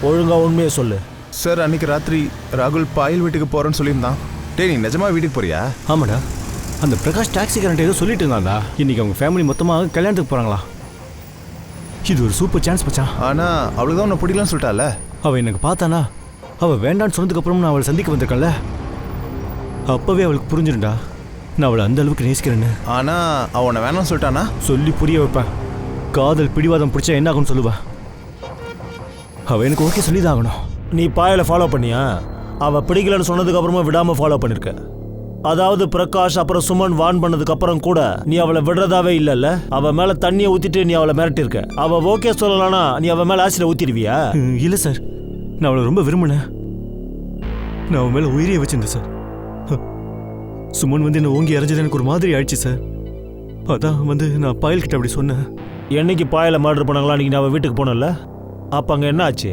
ஒழுங்கா உண்மையை சொல்லு. சார், அன்னைக்கு ராத்திரி ராகுல் பாயில் வீட்டுக்கு போறேன்னு சொல்லியிருந்தான். டேய் நீ நிஜமா வீட்டுக்கு போறியா? ஆமாடா, அந்த பிரகாஷ் டாக்ஸிக்காரன்ட்ட ஏதோ சொல்லிட்டு இருந்தான்டா. இன்னைக்கு அவங்க ஃபேமிலி மொத்தமாக கல்யாணத்துக்கு போகிறாங்களா. இது ஒரு சூப்பர் சான்ஸ் மச்சான். ஆனா அவளுக்கு தான் உன்னை பிடிக்கலன்னு சொல்லிட்டால. அவள் எனக்கு பார்த்தானா, அவள் வேண்டான்னு சொன்னதுக்கப்புறம் நான் அவளை சந்திக்க வந்திருக்கேன்ல, அப்போவே அவளுக்கு புரிஞ்சிருண்டா நான் அவளை அந்த அளவுக்கு நேசிக்கிறேன்னு. ஆனா அவன் உன்னை வேணாம்னு சொல்லிட்டானா? சொல்லி புரிய வைப்பேன். காதல் பிடிவாதம் பிடிச்சா என்ன ஆகும்னு சொல்லுவா. அவள் எனக்கு ஓகே சொல்லி தான் ஆகணும். நீ பாயலை ஃபாலோ பண்ணியா? அவள் பிடிக்கலன்னு சொன்னதுக்கு அப்புறமா விடாமல் ஃபாலோ பண்ணியிருக்க. அதாவது பிரகாஷ் அப்புறம் சுமன் வான் பண்ணதுக்கு அப்புறம் கூட நீ அவளை விடுறதாவே இல்லைல்ல. அவள் மேலே தண்ணியை ஊற்றிட்டு நீ அவளை மிரட்டிருக்க. அவள் ஓகே சொல்லலாம்னா நீ அவள் மேலே ஆசில ஊற்றிடுவியா? இல்லை சார், நான் அவளை ரொம்ப விரும்பினேன். நான் அவன் மேலே உயிரியை வச்சிருந்தேன் சார். சுமன் வந்து என்ன ஓங்கி அரைஞ்சது எனக்கு ஒரு மாதிரி ஆயிடுச்சு சார். அதான் வந்து நான் பாயல்கிட்ட அப்படி சொன்னேன். என்னைக்கு பாயலை மர்டர் பண்ணாங்களா அன்னைக்கு நான் அவள் வீட்டுக்கு போனல. அப்போ அங்கே என்ன ஆச்சு?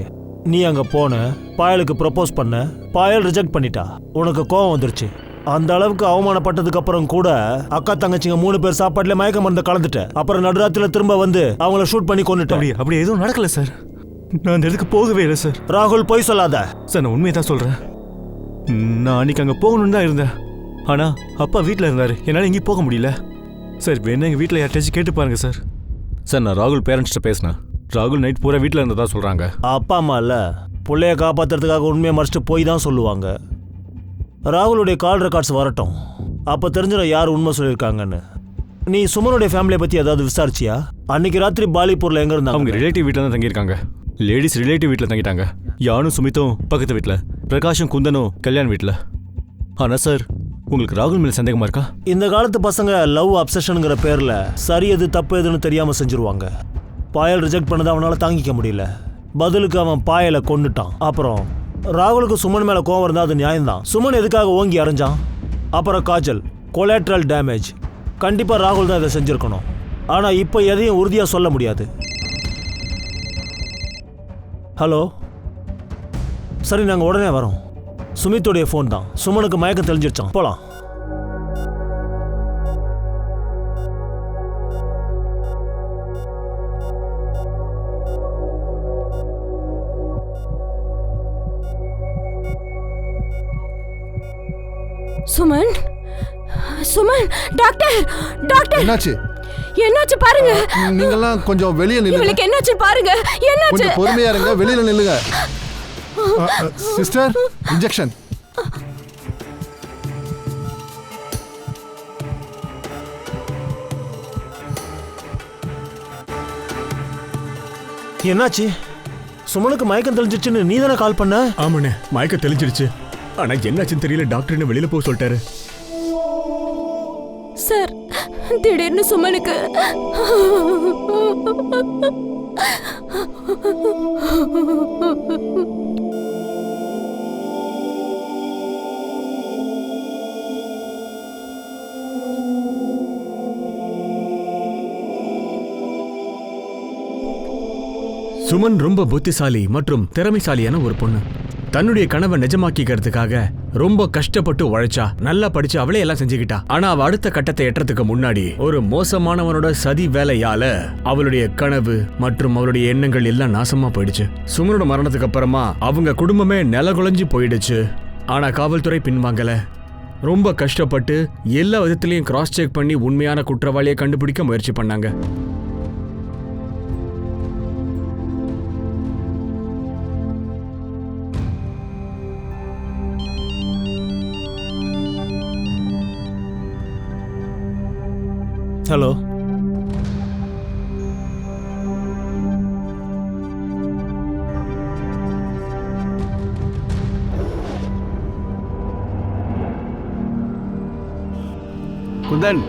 நீ அங்கே போன, பாயலுக்கு ப்ரப்போஸ் பண்ண, பாயல் ரிஜெக்ட் பண்ணிட்டா. உனக்கு கோவம் வந்துருச்சு. அந்த அளவுக்கு அவமானப்பட்டதுக்கு அப்புறம் கூட அக்கா தங்கச்சிங்க 3 பேர் சாப்பாட்டுல மயக்க மருந்து கலந்துட்ட. அப்புறம் நடுராத்திரில திரும்ப வந்து அவங்கள ஷூட் பண்ணி கொண்டுட்டேன். அப்படி எதுவும் நடக்கல சார். நான் அந்த இடத்துக்கு போகவே இல்லை சார். ராகுல் போய் சொல்லாத சார், நான் உண்மையை தான் சொல்கிறேன். நான் அன்னைக்கு அங்கே போகணுன்னு தான் இருந்தேன். ஆனால் அப்பா வீட்டில் இருந்தார், என்னால் எங்கேயும் போக முடியல சார். வேணா எங்கள் வீட்டில் யார்ட்டாச்சும் கேட்டு பாருங்க சார். சார், நான் ராகுல் பேரண்ட்ஸ்கிட்ட பேசினேன். ராகுல் நைட் பூரா வீட்டில் இருந்ததா சொல்கிறாங்க. அப்பா அம்மா இல்லை, பிள்ளைய காப்பாற்றுறதுக்காக உண்மையை மறைச்சிட்டு போய் தான் சொல்லுவாங்க. ராகுலுடைய கால் ரெக்கார்ட்ஸ் வரட்டும், அப்போ தெரிஞ்சிடும் யார் உண்மை சொல்லியிருக்காங்கன்னு. நீ சுமனுடைய ஃபேமிலியை பற்றி ஏதாவது விசாரிச்சியா? அன்னைக்கு ராத்திரி பாலிப்பூரில் எங்கே இருந்தாங்க? அவங்க ரிலேட்டிவ் வீட்டில் தான் தங்கியிருக்காங்க. லேடிஸ் ரிலேட்டிவ் வீட்டில் தங்கிட்டாங்க. யானும் சுமித்தும் பக்கத்து வீட்டில், பிரகாஷும் குந்தனும் கல்யாண் வீட்டில். ஆனால் சார், உங்களுக்கு ராகுல் மேலே சந்தேகமாக இருக்கா? இந்த காலத்து பசங்க லவ் அப்சஷனுங்கிற பேரில் சரி எது தப்பு எதுன்னு தெரியாமல் செஞ்சுருவாங்க. பாயல் ரிஜெக்ட் பண்ணதை அவனால் தாங்கிக்க முடியல. பதிலுக்கு அவன் பாயலை கொண்டுட்டான். அப்புறம் ராகுலுக்கு சுமன் மேலே கோவம் இருந்தால் அது நியாயம்தான். சுமன் எதுக்காக ஓங்கி அரைஞ்சான்? அப்புறம் காஜல், கொலாட்ரல் டேமேஜ். கண்டிப்பாக ராகுல் தான் இதை செஞ்சுருக்கணும். ஆனால் இப்போ எதையும் உறுதியாக சொல்ல முடியாது. ஹலோ, சரி நாங்கள் உடனே வரோம். சுமித்துடைய ஃபோன் தான். சுமனுக்கு மயக்கம் தெளிஞ்சிருச்சான். போகலாம். சுமன், சுமன், டாக்டர், டாக்டர், என்னாச்சு? என்னாச்சு பாருங்க. நீங்கெல்லாம் கொஞ்சம் வெளியே நில்லுங்க. இவளுக்கு என்னாச்சு பாருங்க. என்னாச்சு? கொஞ்சம் பொறுமையா இருங்க, வெளியில நில்லுங்க. Sister, injection. என்னாச்சு? சுமனுக்கு மயக்கம் தெளிஞ்சிருச்சுன்னு நீ தானே கால் பண்ண? ஆமாண்ணே, மயக்கம் தெளிஞ்சிருச்சு. ஆனா என்னாச்சுன்னு தெரியல. டாக்டர் வெளியில போக சொல்லிட்டாரு சார். திடீர்னு சுமனுக்கு சுமன் ரொம்ப புத்திசாலி மற்றும் திறமைசாலியான ஒரு பொண்ணு. தன்னுடைய கனவை நிஜமாக்கிக்கிறதுக்காக ரொம்ப கஷ்டப்பட்டு உழைச்சா. நல்லா படிச்சு அவளே எல்லாம் செஞ்சுக்கிட்டா. ஆனா அவ அடுத்த கட்டத்தை எட்டுறதுக்கு முன்னாடி ஒரு மோசமானவனோட சதி வேலையால அவளுடைய கனவு மற்றும் அவளுடைய எண்ணங்கள் எல்லாம் நாசமா போயிடுச்சு. சுமனோட மரணத்துக்கு அப்புறமா அவங்க குடும்பமே நிலகுலைஞ்சு போயிடுச்சு. ஆனா காவல்துறை பின்வாங்கல. ரொம்ப கஷ்டப்பட்டு எல்லா விதத்திலையும் கிராஸ் செக் பண்ணி உண்மையான குற்றவாளியை கண்டுபிடிக்க முயற்சி பண்ணாங்க. ஹலோ, குந்தன்,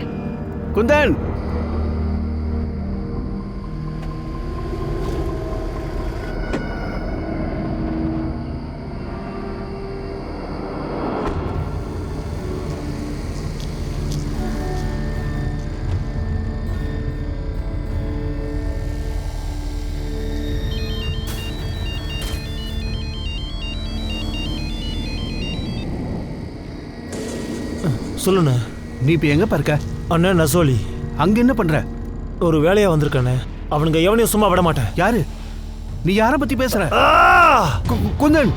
குந்தன், சொல்லுண்ணே. நீ இப்ப எங்க இருக்க? அண்ணே, நசோலி. அங்க என்ன பண்ற? ஒரு வேலையா வந்திருக்கானே. அவனுங்க எவனையும் சும்மா விட மாட்டேன். யாரு? நீ யார பத்தி பேசுற? குந்தன்,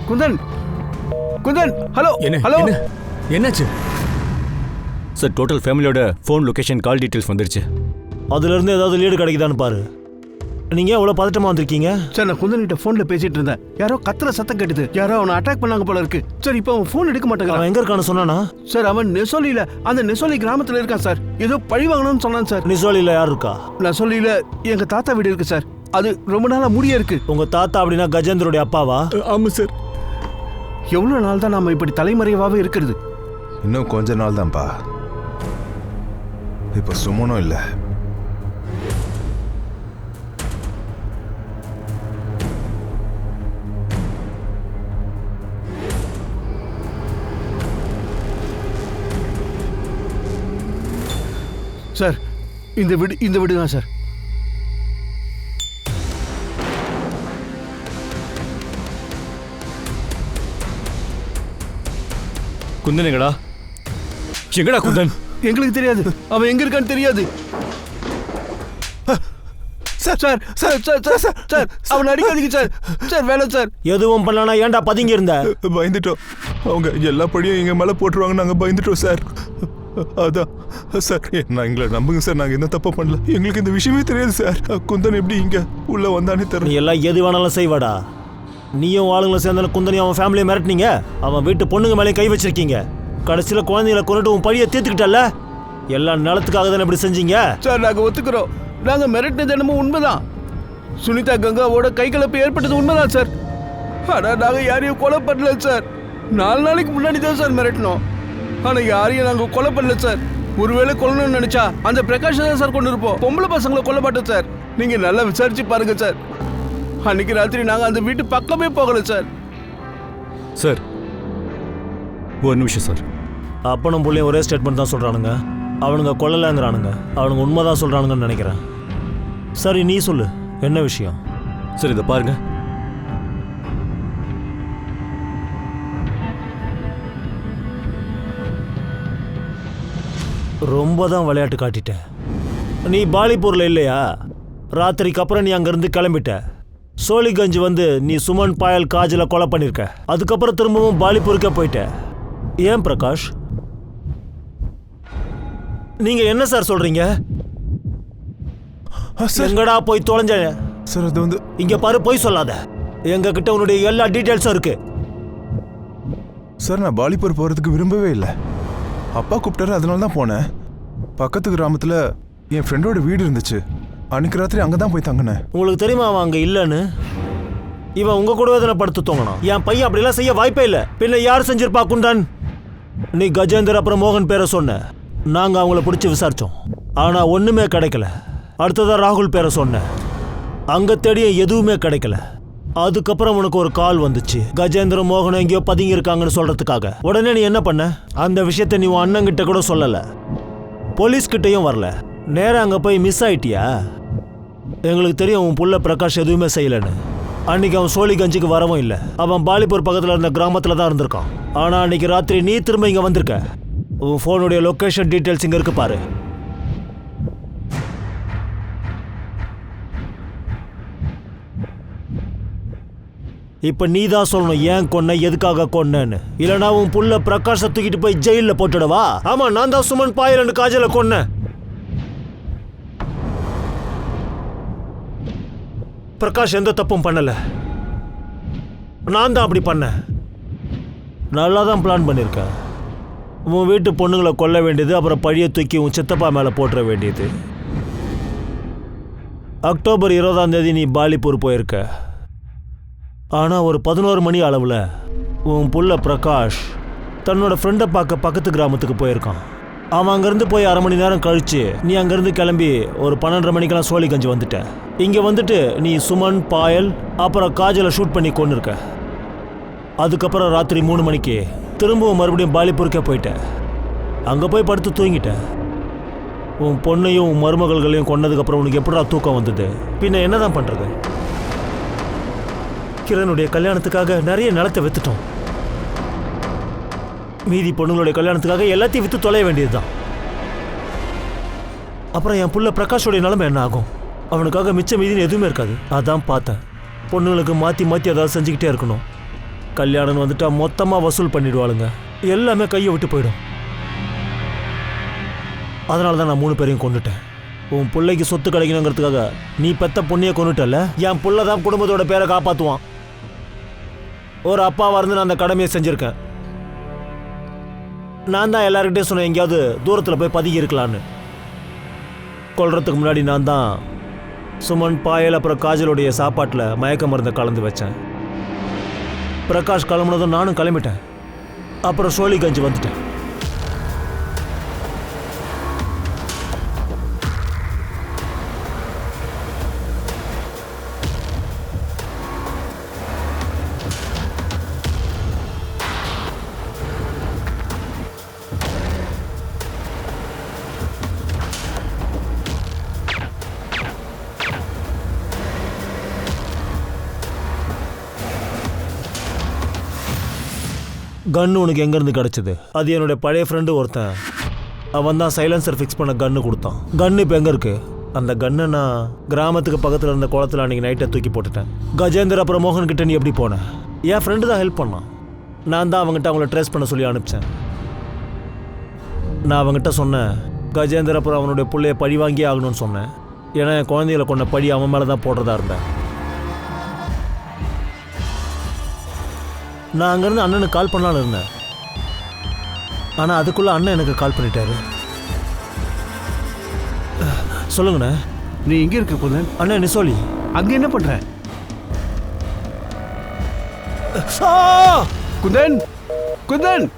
குந்தன், குந்தன், ஹலோ, என்ன? ஹலோ, என்ன? என்னாச்சு? சார் டோட்டல் ஃபேமிலியோட ஃபோன் லொகேஷன் கால் டீட்டெயில்ஸ் வந்துருச்சு. அதுலேருந்து ஏதாவது லீடு கிடைக்குதான்னு பாரு. நீங்கள் எவ்வளோ பதட்டமாக வந்திருக்கீங்க? சார் நான் குந்தன்கிட்ட ஃபோனில் பேசிட்டு இருந்தேன். யாரோ கத்துற சத்தம் கேட்டுது. யாரோ அவனை அட்டாக் பண்ணாங்க போல இருக்கு. சார் இப்போ அவன் ஃபோன் எடுக்க மாட்டேங்கிறான். அவன் எங்கே இருக்கான்னு சொன்னானா? சார் அவன் நெசோலியில், அந்த நெசோலி கிராமத்தில் இருக்கான் சார். ஏதோ பழி வாங்கணும்னு சொன்னான் சார். நெசோலியில் யார் இருக்கா? நெசோலியில் எங்கள் தாத்தா வீடு இருக்கு சார். அது ரொம்ப நாளாக முடிய இருக்கு. உங்கள் தாத்தா அப்படின்னா கஜேந்திரோடைய அப்பாவா? ஆமாம் சார். எவ்வளோ நாள் தான் நம்ம இப்படி தலைமறைவாகவே இருக்கிறது? இன்னும் கொஞ்ச நாள் தான்ப்பா. இப்போ சுமனும் இல்லை. சார் இந்த வீடு தான் சார். குந்தன் எங்கடா குந்தன்? எங்களுக்கு தெரியாது. அவன் எங்க இருக்கான்னு தெரியாது. Sir sir sir sir sir sir அவன் அடிக்காதீங்க சார். சார் வேணாம் சார். எதுவும் பண்ணலனா ஏன்டா பதுங்கி இருந்த? பயந்துட்டோம். அவங்க எல்லா படியும் எங்க மேல போட்டுருவாங்க. நாங்க பயந்துட்டோம் சார். அதான் சார், நான் எங்களை நம்புங்க சார். நாங்க என்ன தப்பு பண்ணல. எங்களுக்கு இந்த விஷயமே தெரியாது சார். குந்தன் எப்படி இங்க உள்ள வந்தானே நீ தெரியல. எல்லாம் எது வேணாலும் செய்வாடா. நீயும் ஆளுங்களை சேர்ந்தாலும் குந்தனையும் அவன் ஃபேமிலியை மிரட்டினீங்க. அவன் வீட்டு பொண்ணுங்க மேலே கை வச்சிருக்கீங்க. கடைசியில் குழந்தைகளை கொண்டுட்டு உன் பழியை தீர்த்துக்கிட்டல. எல்லாம் நிலத்துக்காக தானே இப்படி செஞ்சீங்க? சார் நாங்க ஒத்துக்கிறோம். நாங்க மிரட்டினது என்னமோ உண்மைதான். சுனிதா கங்காவோட கை கலப்பு ஏற்பட்டது உண்மைதான் சார். ஆனா நாங்க யாரையும் கொலை பண்ணல சார். 4 நாளைக்கு முன்னாடி தான் சார் மிரட்டினோம். ஆனா யாரையும் நாங்க கொலை பண்ணல சார். ஒருவேளை கொல்லணும்னு நினைச்சா அந்த பிரகாஷ் தான் சார் கொண்டு இருப்போம். பொம்பளை பசங்களை கொல்ல மாட்டோம் சார். நீங்க நல்லா விசாரிச்சு பாருங்க சார். அன்னைக்கு ராத்திரி நாங்க அந்த வீட்டு பக்கமே போகல சார். சார் ஒரு நிமிஷம் சார். அப்பனும் பிள்ளையும் ஒரே ஸ்டேட்மெண்ட் தான் சொல்கிறானுங்க. அவனுங்க கொல்லலைங்கிறானுங்க. அவனுங்க உண்மைதான் சொல்கிறானுங்கன்னு நினைக்கிறேன். சரி நீ சொல்லு, என்ன விஷயம்? சார் இதை பாருங்க. ரொம்ப தான் விளையாட்டு காட்டிட்ட. நீ பாலிப்பூரில் இல்லையா? ராத்திரிக்கு அப்புறம் நீ அங்கேருந்து கிளம்பிட்ட. சோழிகஞ்ச் வந்து நீ சுமன், பாயல், காஜலை கொலை பண்ணியிருக்க. அதுக்கப்புறம் திரும்பவும் பாலிப்பூருக்கே போயிட்ட. ஏன் பிரகாஷ்? நீங்க என்ன சார் சொல்றீங்க? எங்கடா போய் தொலைஞ்ச? சார் அது வந்து இங்க பாரு, போய் சொல்லாத. எங்க கிட்ட உன்னுடைய எல்லா டீட்டெயில்ஸும் இருக்கு. சார் நான் பாலிப்பூர் போறதுக்கு விரும்பவே இல்லை. அப்பா கூப்பிட்டாரு, அதனால தான் போனேன். பக்கத்து கிராமத்தில் என் ஃப்ரெண்டோட வீடு இருந்துச்சு. அன்னைக்கு ராத்திரி அங்கே தான் போய் தங்கினேன். உங்களுக்கு தெரியுமா அவன் அங்கே இல்லைன்னு? இவன் உங்க கூடவே தானே படுத்து தூங்கணும். என் பையன் அப்படிலாம் செய்ய வாய்ப்பே இல்லை. பின்ன யார் செஞ்சிருப்பா குண்டான்? நீ கஜேந்தர் அப்புறம் மோகன் பேரை சொன்ன. நாங்கள் அவங்கள பிடிச்சி விசாரித்தோம். ஆனால் ஒன்றுமே கிடைக்கல. அடுத்ததான் ராகுல் பேரை சொன்னேன். அங்கே தேடிய எதுவுமே கிடைக்கல. அதுக்கப்புறம் உனக்கு ஒரு கால் வந்துச்சு, கஜேந்திர மோகன் எங்கேயோ பதுங்கி இருக்காங்கன்னு சொல்றதுக்காக. உடனே நீ என்ன பண்ண? அந்த விஷயத்தை நீ உன் அண்ணங்கிட்ட கூட சொல்லல, போலீஸ்கிட்டையும் வரல. நேரா அங்கே போய் மிஸ் ஆயிட்டியா? எங்களுக்கு தெரியும் உன் புள்ள பிரகாஷ் எதுவுமே செய்யலன்னு. அன்னைக்கு அவன் சோழிகஞ்சுக்கு வரவும் இல்லை. அவன் பாலிப்பூர் பக்கத்தில் இருந்த கிராமத்தில் தான் இருந்திருக்கான். ஆனால் அன்னைக்கு ராத்திரி நீ திரும்ப இங்கே வந்திருக்க. உன் ஃபோனுடைய லொக்கேஷன் டீட்டெயில்ஸ் இங்கே இருக்கு பாரு. இப்ப நீ தான் சொல்லணும் ஏன் கொன்ன, எதுக்காக கொன்னேன்னு. இல்லனா உன் புள்ள பிரகாஷை தூக்கிட்டு போய் ஜெயிலில் போட்டுடவா? ஆமா, நான் தான் சுமன், பாயல், காஜலை கொன்னேன். பிரகாஷ் எந்த தப்பும் பண்ணல. நான் தான் அப்படி பண்ணேன். நல்லா தான் பிளான் பண்ணியிருக்கேன். உன் வீட்டு பொண்ணுங்களை கொல்ல வேண்டியது, அப்புறம் பழிய தூக்கி உன் சித்தப்பா மேலே போட்டுற வேண்டியது. அக்டோபர் 20ஆம் தேதி நீ பாலிப்பூர் போயிருக்க. ஆனால் ஒரு 11 மணி அளவில் உன் புள்ள பிரகாஷ் தன்னோட ஃப்ரெண்டை பார்க்க பக்கத்து கிராமத்துக்கு போயிருக்கான். அவன் அங்கேருந்து போய் 1/2 மணி நேரம் கழிச்சு நீ அங்கேருந்து கிளம்பி ஒரு 12:30 மணிக்கெல்லாம் சோழிகஞ்சி வந்துட்ட. இங்கே வந்துட்டு நீ சுமன், பாயல், அப்புறம் காஜலை ஷூட் பண்ணி கொண்டிருக்க. அதுக்கப்புறம் ராத்திரி 3 மணிக்கு திரும்பவும் மறுபடியும் பாலிப்பூருக்கே போயிட்ட. அங்கே போய் படுத்து தூங்கிட்ட. உன் பொண்ணையும் உன் மருமகள்களையும் கொன்னதுக்கப்புறம் உனக்கு எப்படா தூக்கம் வந்தது? பின்ன என்ன தான் பண்ணுறது? கிரணுடைய கல்யாணத்துக்காக நிறைய நிலத்தை வித்துட்டோம். மீதி பொண்ணுங்களுடைய கல்யாணத்துக்காக எல்லாத்தையும் வித்து தொலைய வேண்டியதுதான். அப்புறம் என் புள்ள பிரகாஷோடைய நிலைமை என்ன ஆகும்? அவனுக்காக மிச்சம் மீதின்னு எதுவுமே இருக்காது. அதான் பார்த்தேன், பொண்ணுங்களுக்கு மாற்றி மாற்றி ஏதாவது செஞ்சுக்கிட்டே இருக்கணும். கல்யாணம் வந்துட்டா மொத்தமாக வசூல் பண்ணிடுவாளுங்க. எல்லாமே கையை விட்டு போயிடும். அதனால தான் நான் 3 பேரையும் கொண்டுட்டேன். உன் பிள்ளைக்கு சொத்து கிடைக்கணுங்கிறதுக்காக நீ பெத்த பொண்ணையே கொண்டுட்டல. என் புள்ள தான் குடும்பத்தோட பேரை காப்பாற்றுவான். ஒரு அப்பாவாக இருந்து நான் அந்த கடமையை செஞ்சுருக்கேன். நான் தான் எல்லாருக்கிட்டே சொன்னேன் எங்கேயாவது தூரத்தில் போய் பதுங்கி இருக்கலான்னு. கொல்றதுக்கு முன்னாடி நான் தான் சுமன், பாயல் அப்புறம் காஜலுடைய சாப்பாட்டில் மயக்க மருந்தை கலந்து வச்சேன். பிரகாஷ் கிளம்புனதும் நானும் கிளம்பிட்டேன். அப்புறம் சோழிகஞ்சி வந்துட்டேன். கன்று உனக்கு எங்கேருந்து கிடச்சிது? அது என்னுடைய பழைய ஃப்ரெண்டு ஒருத்தன். அவன் தான் சைலன்சர் ஃபிக்ஸ் பண்ண கன்று கொடுத்தான். கன்று இப்போ எங்கே இருக்குது? அந்த கன்னை நான் கிராமத்துக்கு பக்கத்தில் இருந்த குளத்தில் அன்றைக்கி நைட்டை தூக்கி போட்டுட்டேன். கஜேந்தர் அப்புறம் மோகன் கிட்ட நீ எப்படி போன? என் ஃப்ரெண்டு தான் ஹெல்ப் பண்ணான். நான் தான் அவங்ககிட்ட அவங்கள ட்ரேஸ் பண்ண சொல்லி அனுப்பிச்சேன். நான் அவங்ககிட்ட சொன்னேன், கஜேந்தர் அப்புறம் அவனுடைய பிள்ளைய பழி வாங்கியே ஆகணும்னு சொன்னேன். ஏன்னா என் குழந்தைகளை கொண்ட பழி அவன் மேலே தான் போடுறதா இருந்தேன். நான் அங்கேருந்து அண்ணனுக்கு கால் பண்ணலான்னு இருந்தேன். ஆனால் அதுக்குள்ளே அண்ணன் எனக்கு கால் பண்ணிட்டாரு. சொல்லுங்கண்ணே. நீ எங்கே இருக்க குந்தன்? அண்ணன் நிசோலி. அங்கே என்ன பண்ணுற? குந்தன், குந்தன்!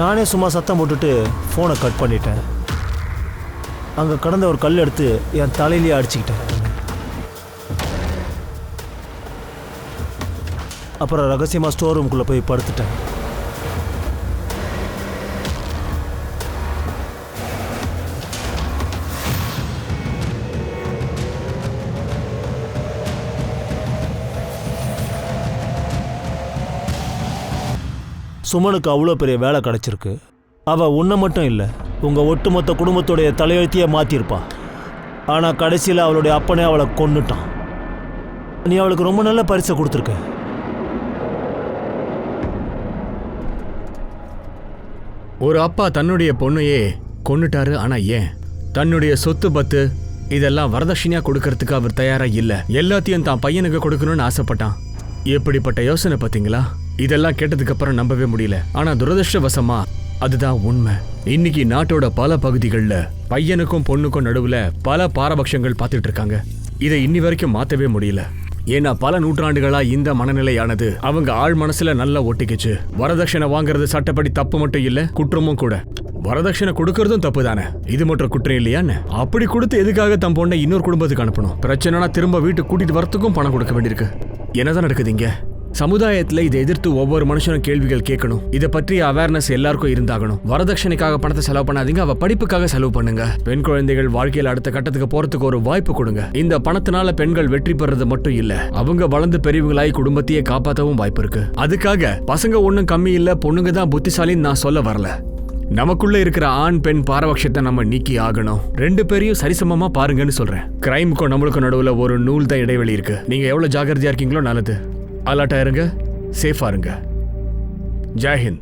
நானே சும்மா சத்தம் போட்டுட்டு ஃபோனை கட் பண்ணிட்டேன். அங்கே கடந்த ஒரு கல் எடுத்து என் தலையிலேயே அடிச்சுக்கிட்டேன். அப்புறம் ரகசியமாக ஸ்டோர் ரூமுக்குள்ளே போய் படுத்துட்டேன். சுமனுக்கு அவ்வளோ பெரிய வேலை கிடச்சிருக்கு. அவள் உன்னை மட்டும் இல்லை, உங்கள் ஒட்டுமொத்த குடும்பத்துடைய தலையெழுத்தையே மாற்றிருப்பா. ஆனால் கடைசியில் அவளுடைய அப்பனே அவளை கொன்னுட்டான். நீ அவளுக்கு ரொம்ப நல்ல பரிசை கொடுத்துருக்க. ஒரு அப்பா தன்னுடைய பொண்ணையே கொன்னுட்டாரு. ஆனா ஏன்? தன்னுடைய சொத்து பத்து இதெல்லாம் வரதட்சணையா கொடுக்கறதுக்கு அவர் தயாரா இல்ல. எல்லாத்தையும் தான் பையனுக்கு கொடுக்கணும்னு ஆசைப்பட்டான். எப்படிப்பட்ட யோசனை பாத்தீங்களா? இதெல்லாம் கேட்டதுக்கு அப்புறம் நம்பவே முடியல. ஆனா துரதிருஷ்டவசமா அதுதான் உண்மை. இன்னைக்கு நாட்டோட பல பகுதிகளில் பையனுக்கும் பொண்ணுக்கும் நடுவுல பல பாரபட்சங்கள் பார்த்துட்டு இருக்காங்க. இதை இன்னி வரைக்கும் மாத்தவே முடியல. ஏன்னா பல நூற்றாண்டுகளா இந்த மனநிலையானது அவங்க ஆழ் மனசுல நல்லா ஒட்டிக்கிச்சு. வரதட்சணை வாங்குறது சட்டப்படி தப்பு மட்டும் இல்ல, குற்றமும் கூட. வரதட்சணை கொடுக்கறதும் தப்பு தானே, இது மட்டும் குற்றம் இல்லையான்னு? அப்படி கொடுத்து எதுக்காக தம் பொண்ணை இன்னொரு குடும்பத்துக்கு அனுப்பணும்? பிரச்சனைனா திரும்ப வீட்டுக்கு கூட்டிட்டு வரத்துக்கும் பணம் கொடுக்க வேண்டியிருக்கு. என்னதான் நடக்குது இங்க? சமுதாயத்துல இதை எதிர்த்து ஒவ்வொரு மனுஷனும் கேள்விகள் கேட்கணும். இதை பற்றிய அவேர்னஸ் எல்லாருக்கும் இருந்தாகணும். வரதட்சணைக்காக பணத்தை செலவு பண்ணாதீங்க, அவ படிப்புக்காக செலவு பண்ணுங்க. பெண் குழந்தைகள் வாழ்க்கையில் அடுத்த கட்டத்துக்கு போறதுக்கு ஒரு வாய்ப்பு கொடுங்க. இந்த பணத்தினால பெண்கள் வெற்றி பெறது மட்டும் இல்ல, அவங்க வளர்ந்து பெரியவங்களாய் குடும்பத்தையே காப்பாற்றவும் வாய்ப்பு இருக்கு. அதுக்காக பசங்க ஒன்னும் கம்மி இல்ல, பொண்ணுங்க தான் புத்திசாலின்னு நான் சொல்ல வரல. நமக்குள்ள இருக்கிற ஆண் பெண் பாரபட்சத்தை நம்ம நீக்கி ஆகணும். 2 பேரையும் சரிசமமா பாருங்கன்னு சொல்றேன். கிரைமுக்கும் நம்மளுக்கும் நடுவுல ஒரு நூல் தான் இடைவெளி இருக்கு. நீங்க எவ்வளவு ஜாகிரதையா இருக்கீங்களோ நல்லது. அலர்ட்டா இருங்க, சேஃபா இருங்க. ஜெய் ஹிந்த்.